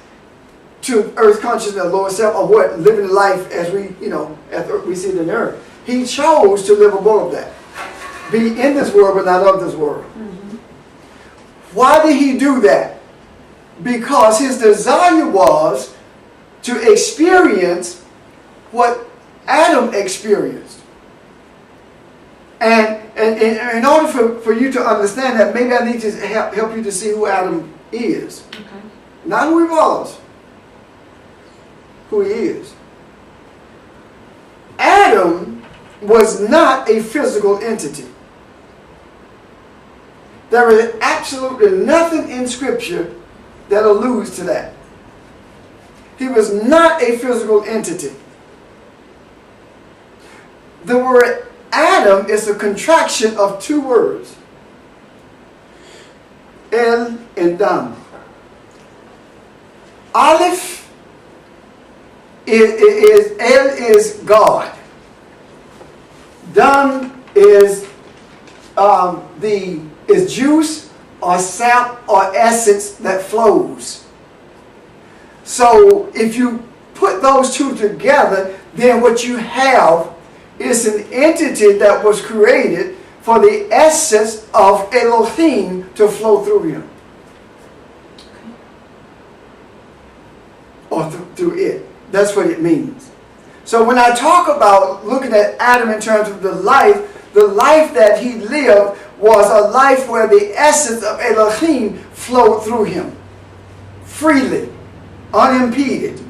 to earth consciousness, lower self, or what living life as we, as we see it in earth. He chose to live above that. Be in this world, but not of this world. Mm-hmm. Why did he do that? Because his desire was to experience what Adam experienced. And in order for you to understand that, maybe I need to help you to see who Adam is. Okay. Not who he was. Who he is. Adam was not a physical entity. There is absolutely nothing in Scripture that alludes to that. He was not a physical entity. The word Adam is a contraction of two words. El and Dam. Aleph is God. Dam is juice or sap or essence that flows. So if you put those two together, then what you have is an entity that was created for the essence of Elohim to flow through him. Or through it. That's what it means. So when I talk about looking at Adam in terms of the life that he lived was a life where the essence of Elohim flowed through him. Freely. Unimpeded.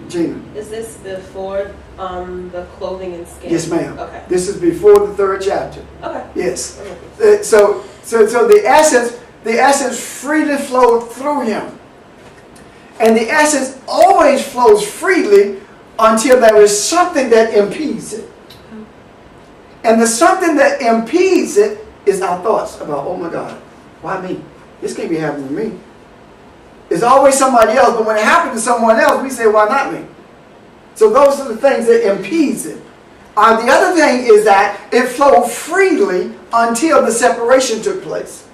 Gina. Is this before the clothing and skin? Yes, ma'am. Okay. This is before the 3rd chapter. Okay. Yes. So the essence freely flowed through him. And the essence always flows freely until there is something that impedes it. And the something that impedes it is our thoughts about, oh my God, why me? This can't be happening to me. It's always somebody else, but when it happens to someone else, we say, why not me? So those are the things that impedes it. The other thing is that it flowed freely until the separation took place.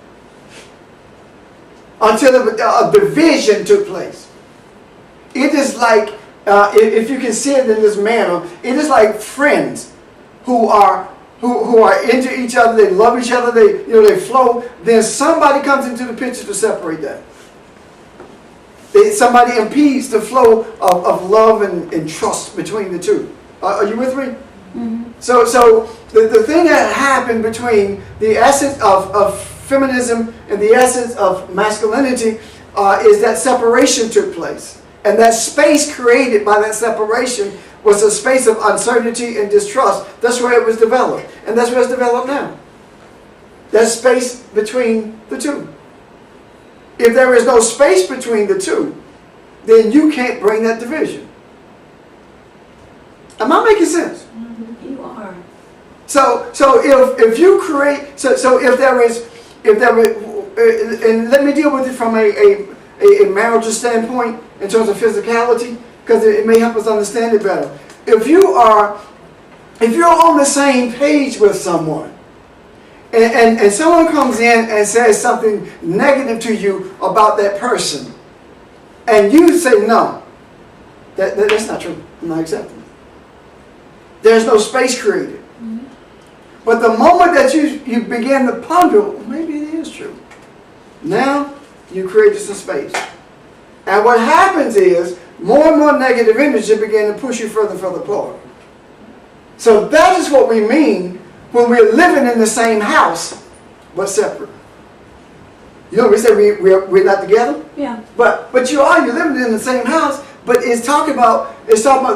Until a division took place. It is like, if you can see it in this manner, it is like friends who are into each other, they love each other, they flow. Then somebody comes into the picture to separate that. Somebody impedes the flow of love and trust between the two. Are you with me? Mm-hmm. So the thing that happened between the essence of feminism and the essence of masculinity is that separation took place. And that space created by that separation was a space of uncertainty and distrust. That's where it was developed. And that's where it's developed now. That space between the two. If there is no space between the two, then you can't bring that division. Am I making sense? Mm-hmm. You are. So if you create, if there is, and let me deal with it from a marital standpoint in terms of physicality, because it may help us understand it better. If you're on the same page with someone, and someone comes in and says something negative to you about that person, and you say, no, that's not true, I'm not accepting it. There's no space created. Mm-hmm. But the moment that you begin to ponder, well, maybe it is true. Now, you created some space. And what happens is, more and more negative energy begin to push you further and further apart. So that is what we mean when we're living in the same house, but separate. You know, we say we're not together? Yeah. But you're living in the same house, but it's talking about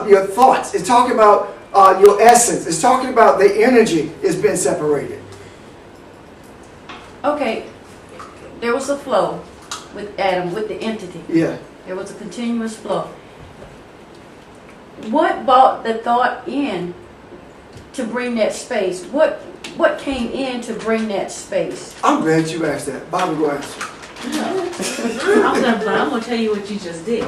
your thoughts. It's talking about your essence. It's talking about the energy is being separated. Okay. There was a flow with Adam, with the entity. Yeah. There was a continuous flow. What brought the thought in to bring that space? What came in to bring that space? I'm glad you asked that. Bobby, go answer. I'm gonna tell you what you just did.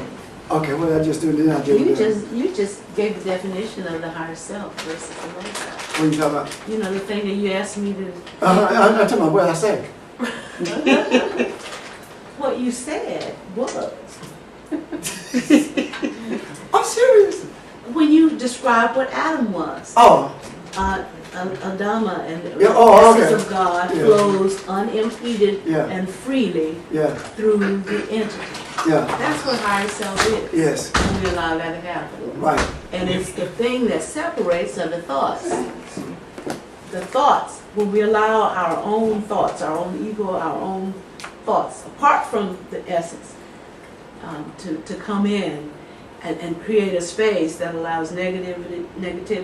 Okay, what did I just do? Then I did You just gave the definition of the higher self versus the lower self. What are you talking about? You know, the thing that you asked me to, I'm talking about what I said. what you said was, I'm serious. when you described what Adam was, Oh, Adama and the Yeah, oh, essence okay. of God Yeah. flows unimpeded Yeah. and freely yeah, through the entity. yeah, That's what higher self is. yes, When we allow that to happen. right. And it's the thing that separates are the thoughts. The thoughts, when we allow our own thoughts, our own ego, our own thoughts, apart from the essence, to come in and create a space that allows negativity,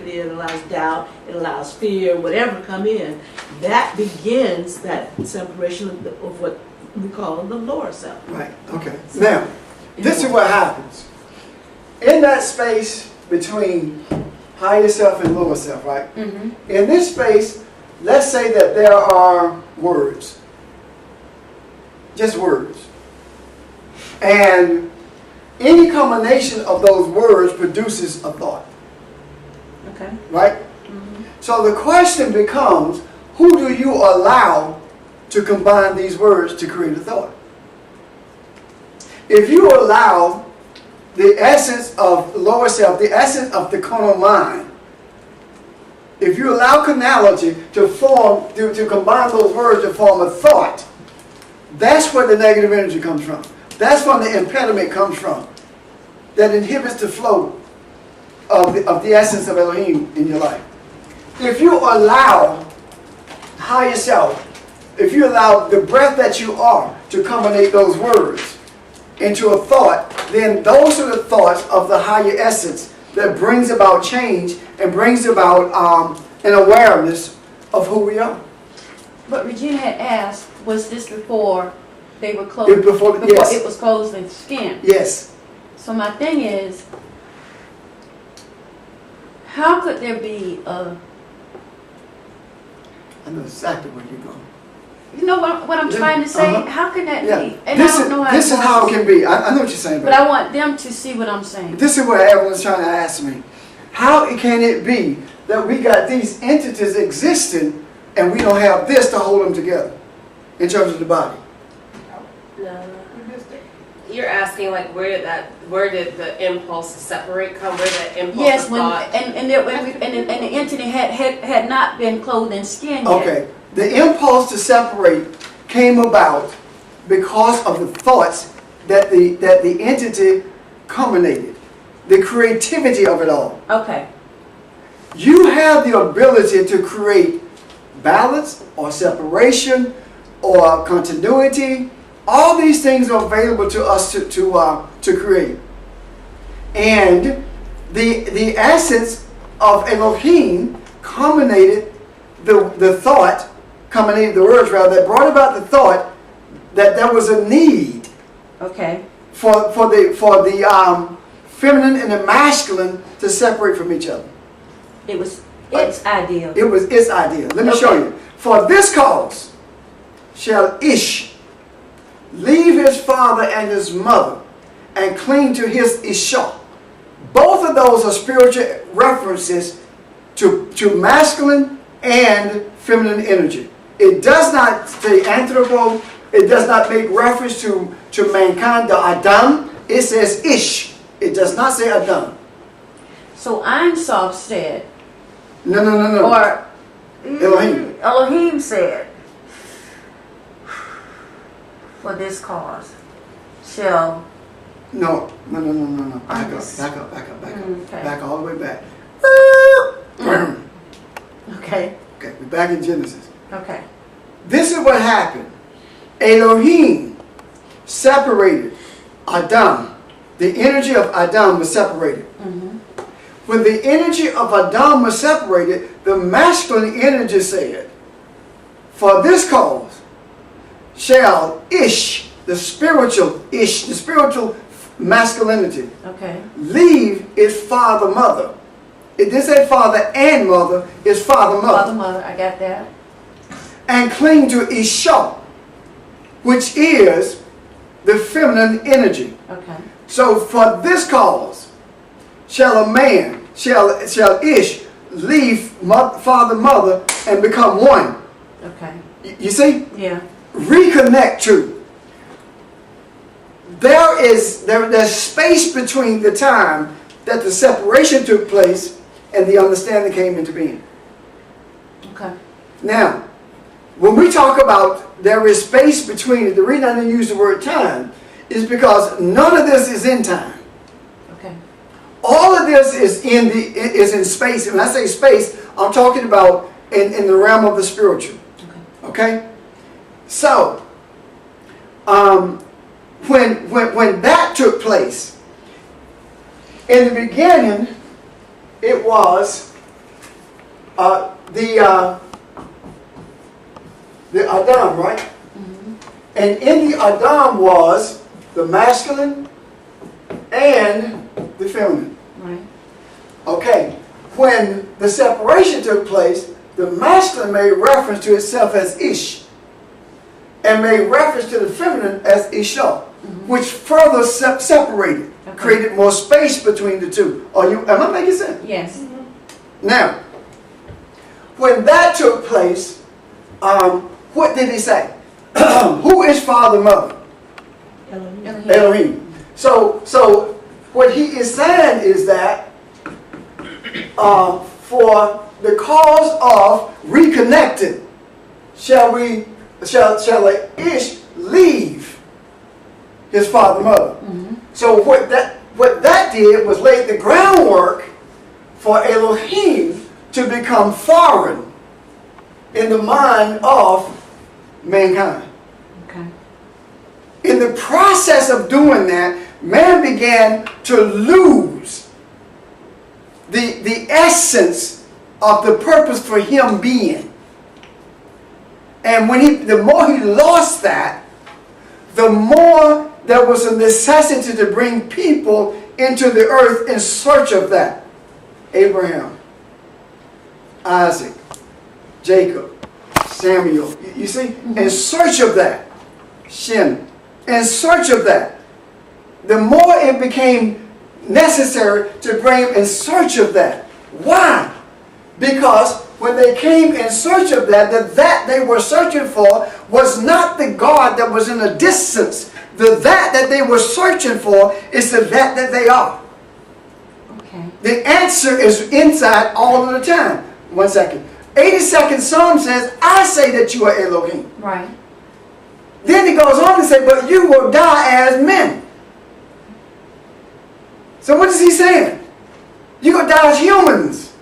it allows doubt, it allows fear, whatever come in, that begins that separation of what we call the lower self. Right, okay. Now, this is what happens. In that space between higher self and lower self, right? Mm-hmm. In this space, let's say that there are words. Just words. And any combination of those words produces a thought, Okay. right? Mm-hmm. So the question becomes, who do you allow to combine these words to create a thought? If you allow the essence of lower self, the essence of the carnal mind, if you allow carnality to form, to combine those words to form a thought, that's where the negative energy comes from. That's where the impediment comes from, that inhibits the flow of the essence of Elohim in your life. If you allow higher self, if you allow the breath that you are to combine those words into a thought, then those are the thoughts of the higher essence that brings about change and brings about an awareness of who we are. But Regina had asked, was this before they were closed? Before, yes. it was closed in skin. Yes. So my thing is, how could there be a, I know exactly where you're going. you know what I'm trying to say? Uh-huh. How can that Yeah. be? And I don't know how This is how it can be. I know what you're saying, But I want them to see what I'm saying. this is what everyone's trying to ask me. How can it be that we got these entities existing and we don't have this to hold them together in terms of the body? No. You missed it. You're asking like where did the impulse to separate come? Where the impulse Yes, of when thought? and the entity had not been clothed in skin yet. Okay, the impulse to separate came about because of the thoughts that the entity culminated, the creativity of it all. Okay. You have the ability to create balance or separation or continuity. All these things are available to us to create. And the essence of Elohim culminated the thought, culminated the words rather, that brought about the thought that there was a need Okay. for the feminine and the masculine to separate from each other. It was its ideal. It was its idea. Let me Okay. show you. For this cause shall Ish leave his father and his mother and cling to his Isha. Both of those are spiritual references to masculine and feminine energy. It does not say anthropo. It does not make reference to mankind, the Adam. It says Ish. It does not say Adam. So Ein Sof said, No. or Elohim. Elohim said, for this cause shall. No. Back up. Okay. Back all the way back. Okay. Okay, we're back in Genesis. Okay. This is what happened. Elohim separated Adam. The energy of Adam was separated. Mm-hmm. When the energy of Adam was separated, the masculine energy said, for this cause shall Ish, the spiritual masculinity. Okay. Leave is father, mother. It didn't say father and mother, it's father, Father, mother. mother, I got that. And cling to Isha, which is the feminine energy. Okay. So for this cause, shall a man, shall Ish leave father, mother, and become one. Okay. You see? Yeah. Reconnect to. There's space between the time that the separation took place and the understanding came into being. Okay. Now, when we talk about there is space between, the reason I didn't use the word time is because none of this is in time. Okay. All of this is in space. And when I say space, I'm talking about in the realm of the spiritual. Okay? So, when that took place, in the beginning, it was the Adam, right? Mm-hmm. And in the Adam was the masculine and the feminine. Right. Okay, when the separation took place, the masculine made reference to itself as Ish, and made reference to the feminine as Isha, which further separated, created more space between the two. Am I making sense? Yes. Now, when that took place, what did he say? Who is father, mother? Elohim. So what he is saying is that for the cause of reconnecting, shall a Ish leave his father, mother? Mm-hmm. So what that did was lay the groundwork for Elohim to become foreign in the mind of mankind. Okay. In the process of doing that, man began to lose the essence of the purpose for him being. And the more he lost that, the more there was a necessity to bring people into the earth in search of that. Abraham, Isaac, Jacob, Samuel. You see? In search of that. Shem. In search of that. The more it became necessary to bring in search of that. Why? Because when they came in search of that they were searching for was not the God that was in a distance. That they were searching for is the that they are. Okay. The answer is inside all of the time. 1 second. 82nd Psalm says, I say that you are Elohim. Right. Then he goes on to say, but you will die as men. So what is he saying? You're going to die as humans.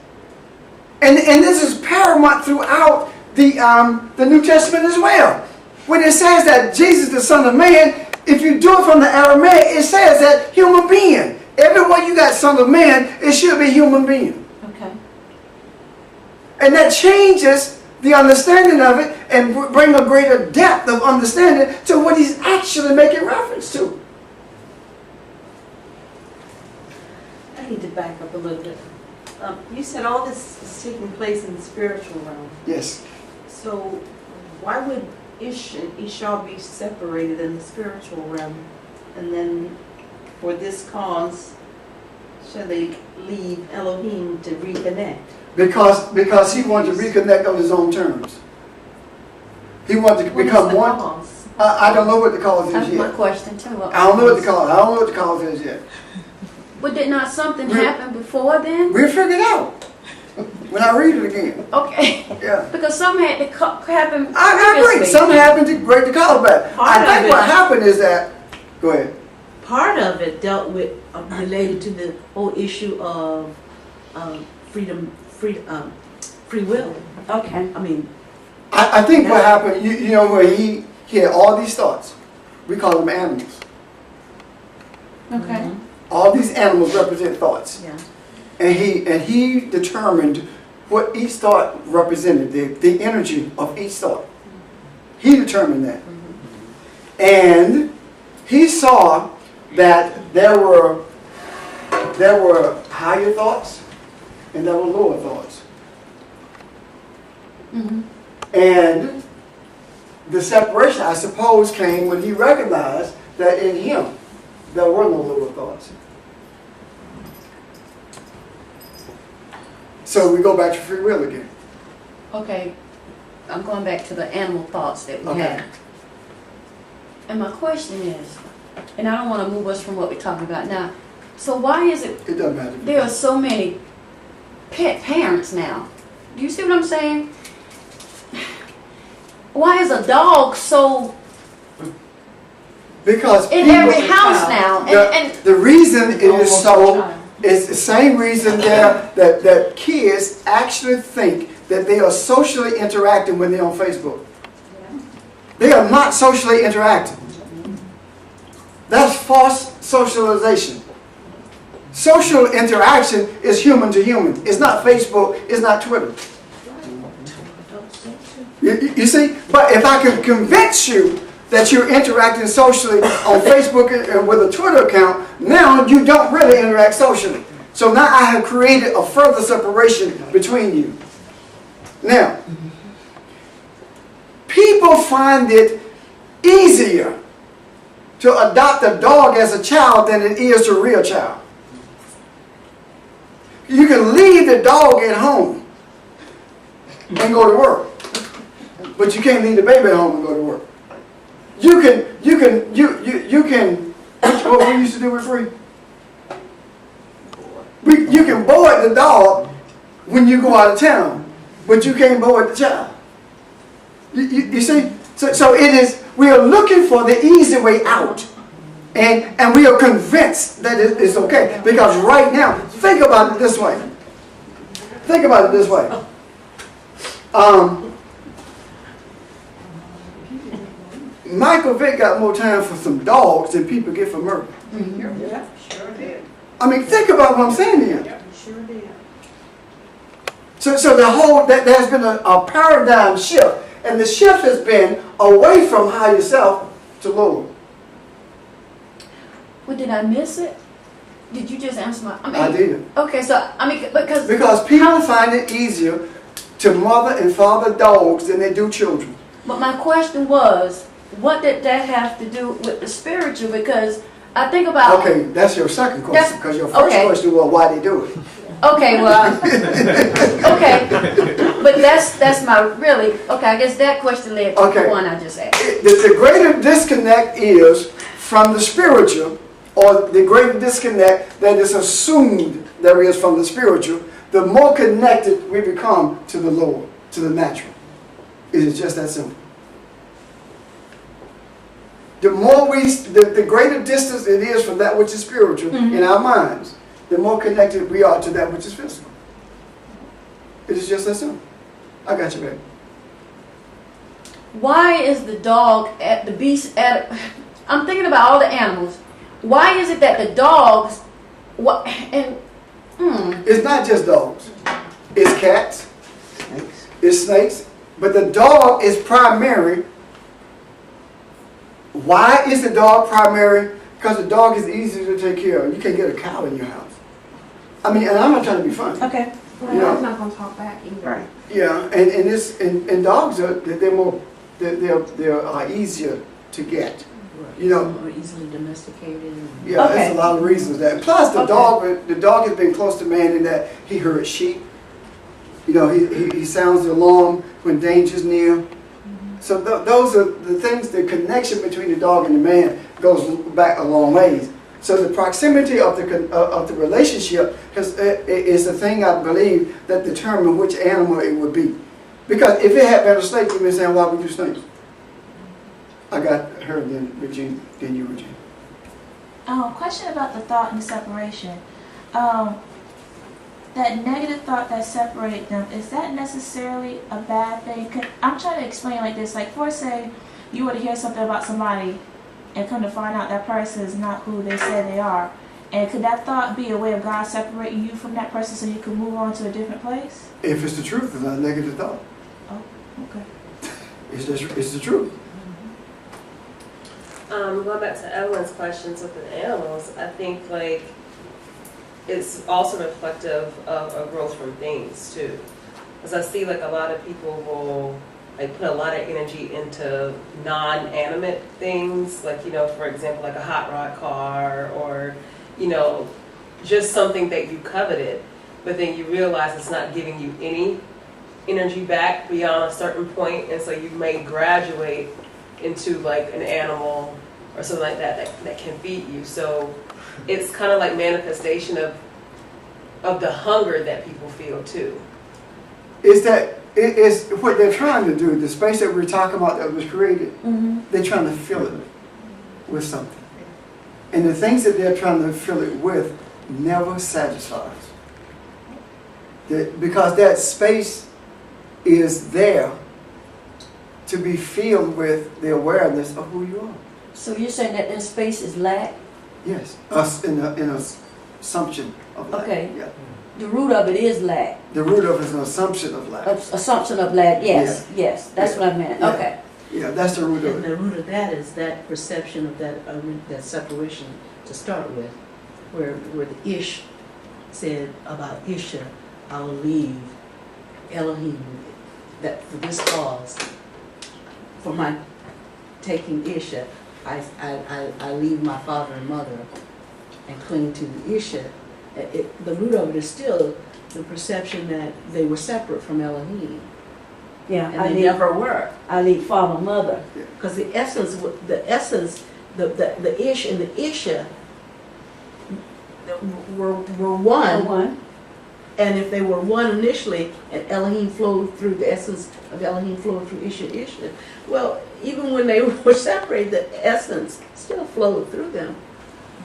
And this is paramount throughout the New Testament as well. When it says that Jesus, the Son of Man, if you do it from the Aramaic, it says that human being. Everywhere you got Son of Man, it should be human being. Okay. And that changes the understanding of it and bring a greater depth of understanding to what he's actually making reference to. I need to back up a little bit. You said all this is taking place in the spiritual realm. Yes. So why would Ish and Isha be separated in the spiritual realm? And then for this cause, shall they leave Elohim to reconnect? Because he wanted to reconnect on his own terms. He wanted to What is become the one. cause? I don't know what the cause That's is my yet. question too. I don't know what the cause. I don't know what the cause is yet. But did not something happen before then? We'll figure it out when I read it again. Okay. Yeah. Because something had to happen I agree. previously. Something happened to break the collar back. Part I of think it- what happened is that. Go ahead. Part of it dealt with, related to the whole issue of free will. Okay. I mean, I think what happened, you know, where he had all these thoughts. We call them animals. Okay. All these animals represent thoughts. yeah. And he determined what each thought represented, the energy of each thought. He determined that. And he saw that there were higher thoughts and there were lower thoughts. Mhm. And the separation, I suppose, came when he recognized that in him there were no lower thoughts. So we go back to free will again. Okay, I'm going back to the animal thoughts that we Okay. had. And my question is, and I don't want to move us from what we're talking about now. So why is it It doesn't matter. there are so many pet parents now? Do you see what I'm saying? Why is a dog so Because in people, every house now? And the reason it is Almost so a child. is the same reason that kids actually think that they are socially interacting when they're on Facebook. They are not socially interacting. That's false socialization. Social interaction is human to human. It's not Facebook, it's not Twitter. You see? But if I can convince you that you're interacting socially on Facebook and with a Twitter account, now you don't really interact socially. So now I have created a further separation between you. Now, people find it easier to adopt a dog as a child than it is to a real child. You can leave the dog at home and go to work, but you can't leave the baby at home and go to work. You can. What we used to do with free. You can board the dog when you go out of town, but you can't board the child. You see? So it is, we are looking for the easy way out. And we are convinced that it's okay. Because right now, think about it this way. Think about it this way. Michael Vick got more time for some dogs than people get for murder. Yeah, sure did. I mean, think about what I'm saying here. Yeah, sure did. So the whole, there's been a paradigm shift. And the shift has been away from higher self to lower. well, did I miss it? Did you just answer my? I did. Okay, so I mean, Because people find it easier to mother and father dogs than they do children. But my question was, what did that have to do with the spiritual? Because I think about. Okay, that's your second question. Because your first okay. question was why they do it. Okay, well, okay, but that's my really okay. I guess that question led to Okay. the one I just asked. The greater disconnect is from the spiritual, or the greater disconnect that is assumed there is from the spiritual, the more connected we become to the lower, to the natural. It is just that simple. The more the greater distance it is from that which is spiritual in our minds, the more connected we are to that which is physical. It is just that simple. I got you, baby. Why is the dog at the beast at? I'm thinking about all the animals. Why is it that the dogs? What and? It's not just dogs. It's cats. It's snakes. But the dog is primary. Why is the dog primary? Because the dog is easy to take care of. You can't get a cow in your house. I mean, and I'm not trying to be funny. Okay. Well, You know. I'm not gonna talk back either. Right. Yeah, and dogs are they're easier to get. You know. Some are easily domesticated. Yeah, Okay. there's a lot of reasons that. Plus, the dog has been close to man in that he herds sheep. You know, he sounds the alarm when danger's near. So those are the things. The connection between the dog and the man goes back a long ways. So the proximity of the relationship is the thing I believe that determine which animal it would be. Because if it had been a snake, you'd been saying, why would you snakes? I got her, then Regina, then you, Regina. Question about the thought and the separation. That negative thought that separated them, is that necessarily a bad thing? I'm trying to explain like this. Like, for say, you were to hear something about somebody and come to find out that person is not who they say they are. And could that thought be a way of God separating you from that person so you could move on to a different place? If it's the truth, it's not a negative thought. Oh, okay. It's the truth. Going back to Evelyn's questions with the animals, I think like it's also reflective of a growth from things too. Because I see like a lot of people will like put a lot of energy into non-animate things, like, you know, for example, like a hot rod car or, you know, just something that you coveted, but then you realize it's not giving you any energy back beyond a certain point, and so you may graduate into like an animal or something like that can feed you. So it's kind of like manifestation of the hunger that people feel too. Is that it is what they're trying to do? The space that we're talking about that was created, they're trying to fill it with something, and the things that they're trying to fill it with never satisfies. Because that space is there to be filled with the awareness of who you are. So you're saying that that space is lack? Yes, us in an assumption of lack. Okay. Yeah. The root of it is lack. The root of it is an assumption of lack. Assumption of lack, yes, yes, that's what I meant, Yeah. okay. Yeah, that's the root of And it. the root of that is that perception of that separation to start with, where the Ish said about Isha, I will leave Elohim, that for this cause, for my taking Isha, I leave my father and mother and cling to the Isha. The root of it is still the perception that they were separate from Elohim, Yeah, and they never were. I leave father, mother. Because the essence, the Ish and the Isha were one. One. And if they were one initially, and Elohim flowed through, the essence of Elohim flowed through Isha, well, even when they were separated, the essence still flowed through them.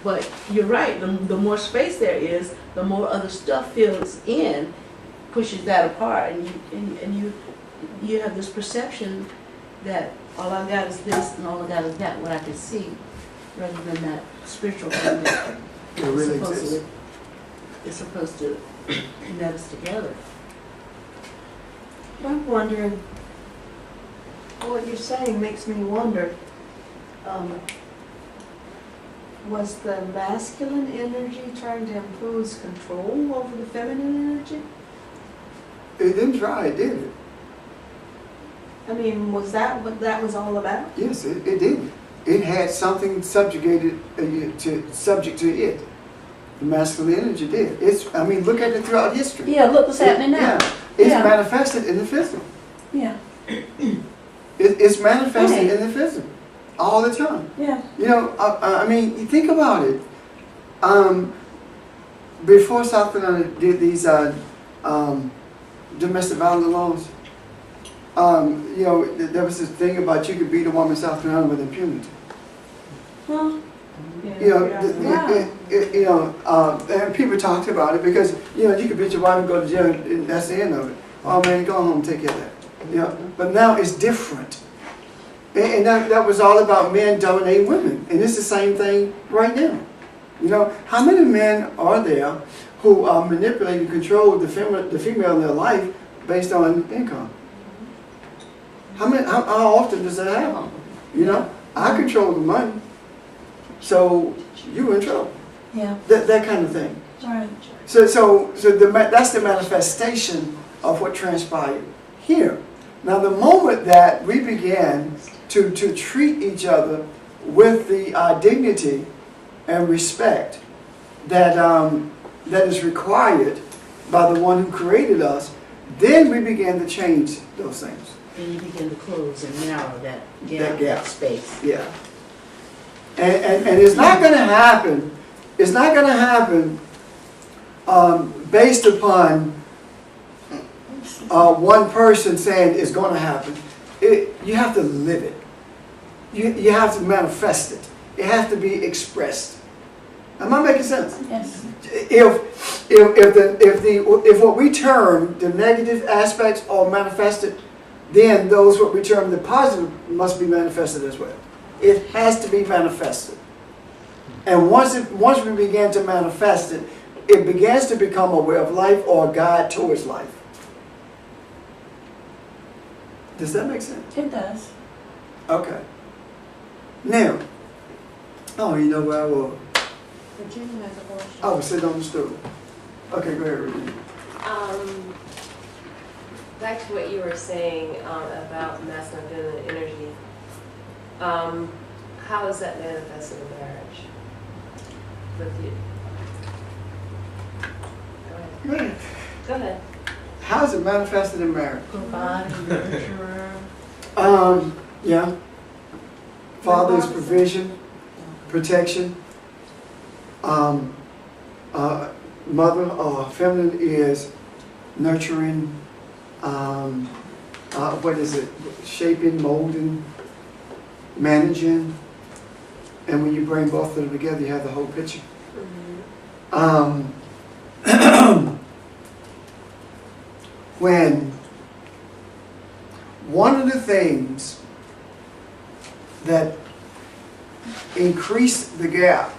But you're right, the more space there is, the more other stuff fills in, pushes that apart, and you have this perception that all I got is this and all I got is that, what I can see, rather than that spiritual thing that It really exists. is supposed to net us together. I'm wondering, what you're saying makes me wonder, was the masculine energy trying to impose control over the feminine energy? It didn't try, did it? I mean, was that what that was all about? Yes, it did. It had something subject to it. The masculine energy did. Look at it throughout history. Yeah, look what's happening now. Yeah, it's Yeah. manifested in the physical. Yeah, It's manifested Right. in the physical all the time. yeah. You know, you think about it. Before South Carolina did these domestic violence laws, there was this thing about you could beat a woman in South Carolina with impunity. Huh? And people talked about it because, you could beat your wife and go to jail, and that's the end of it. Oh man, go home and take care of that. But now it's different. And that was all about men dominating women. And it's the same thing right now. How many men are there who manipulate and control the female in their life based on income? How often does that happen? I control the money, so you in trouble. Yeah. That kind of thing. Right. So that's the manifestation of what transpired here. Now, the moment that we began to treat each other with the dignity and respect that is required by the one who created us, then we began to change those things. And you begin to close and narrow that That gap. that space. Yeah. And it's not going to happen. It's not going to happen based upon one person saying it's going to happen. You have to live it. You have to manifest it. It has to be expressed. Am I making sense? Yes. If what we term the negative aspects are manifested, then those what we term the positive must be manifested as well. It has to be manifested. And once we begin to manifest it, it begins to become a way of life or a guide towards life. Does that make sense? It does. Okay. Now, Oh, you know where I will. Virginia has a question. I was sitting on the stool. Okay, go ahead, Rudy. Back to what you were saying about masculine and energy. How is that manifested in marriage? With you? Go ahead. Man, Go ahead. how is it manifested in marriage? Providing, nurturer. Yeah. Father's provision, protection. Mother or feminine is nurturing, what is it? Shaping, molding, managing. And when you bring both of them together, you have the whole picture. When one of the things that increased the gap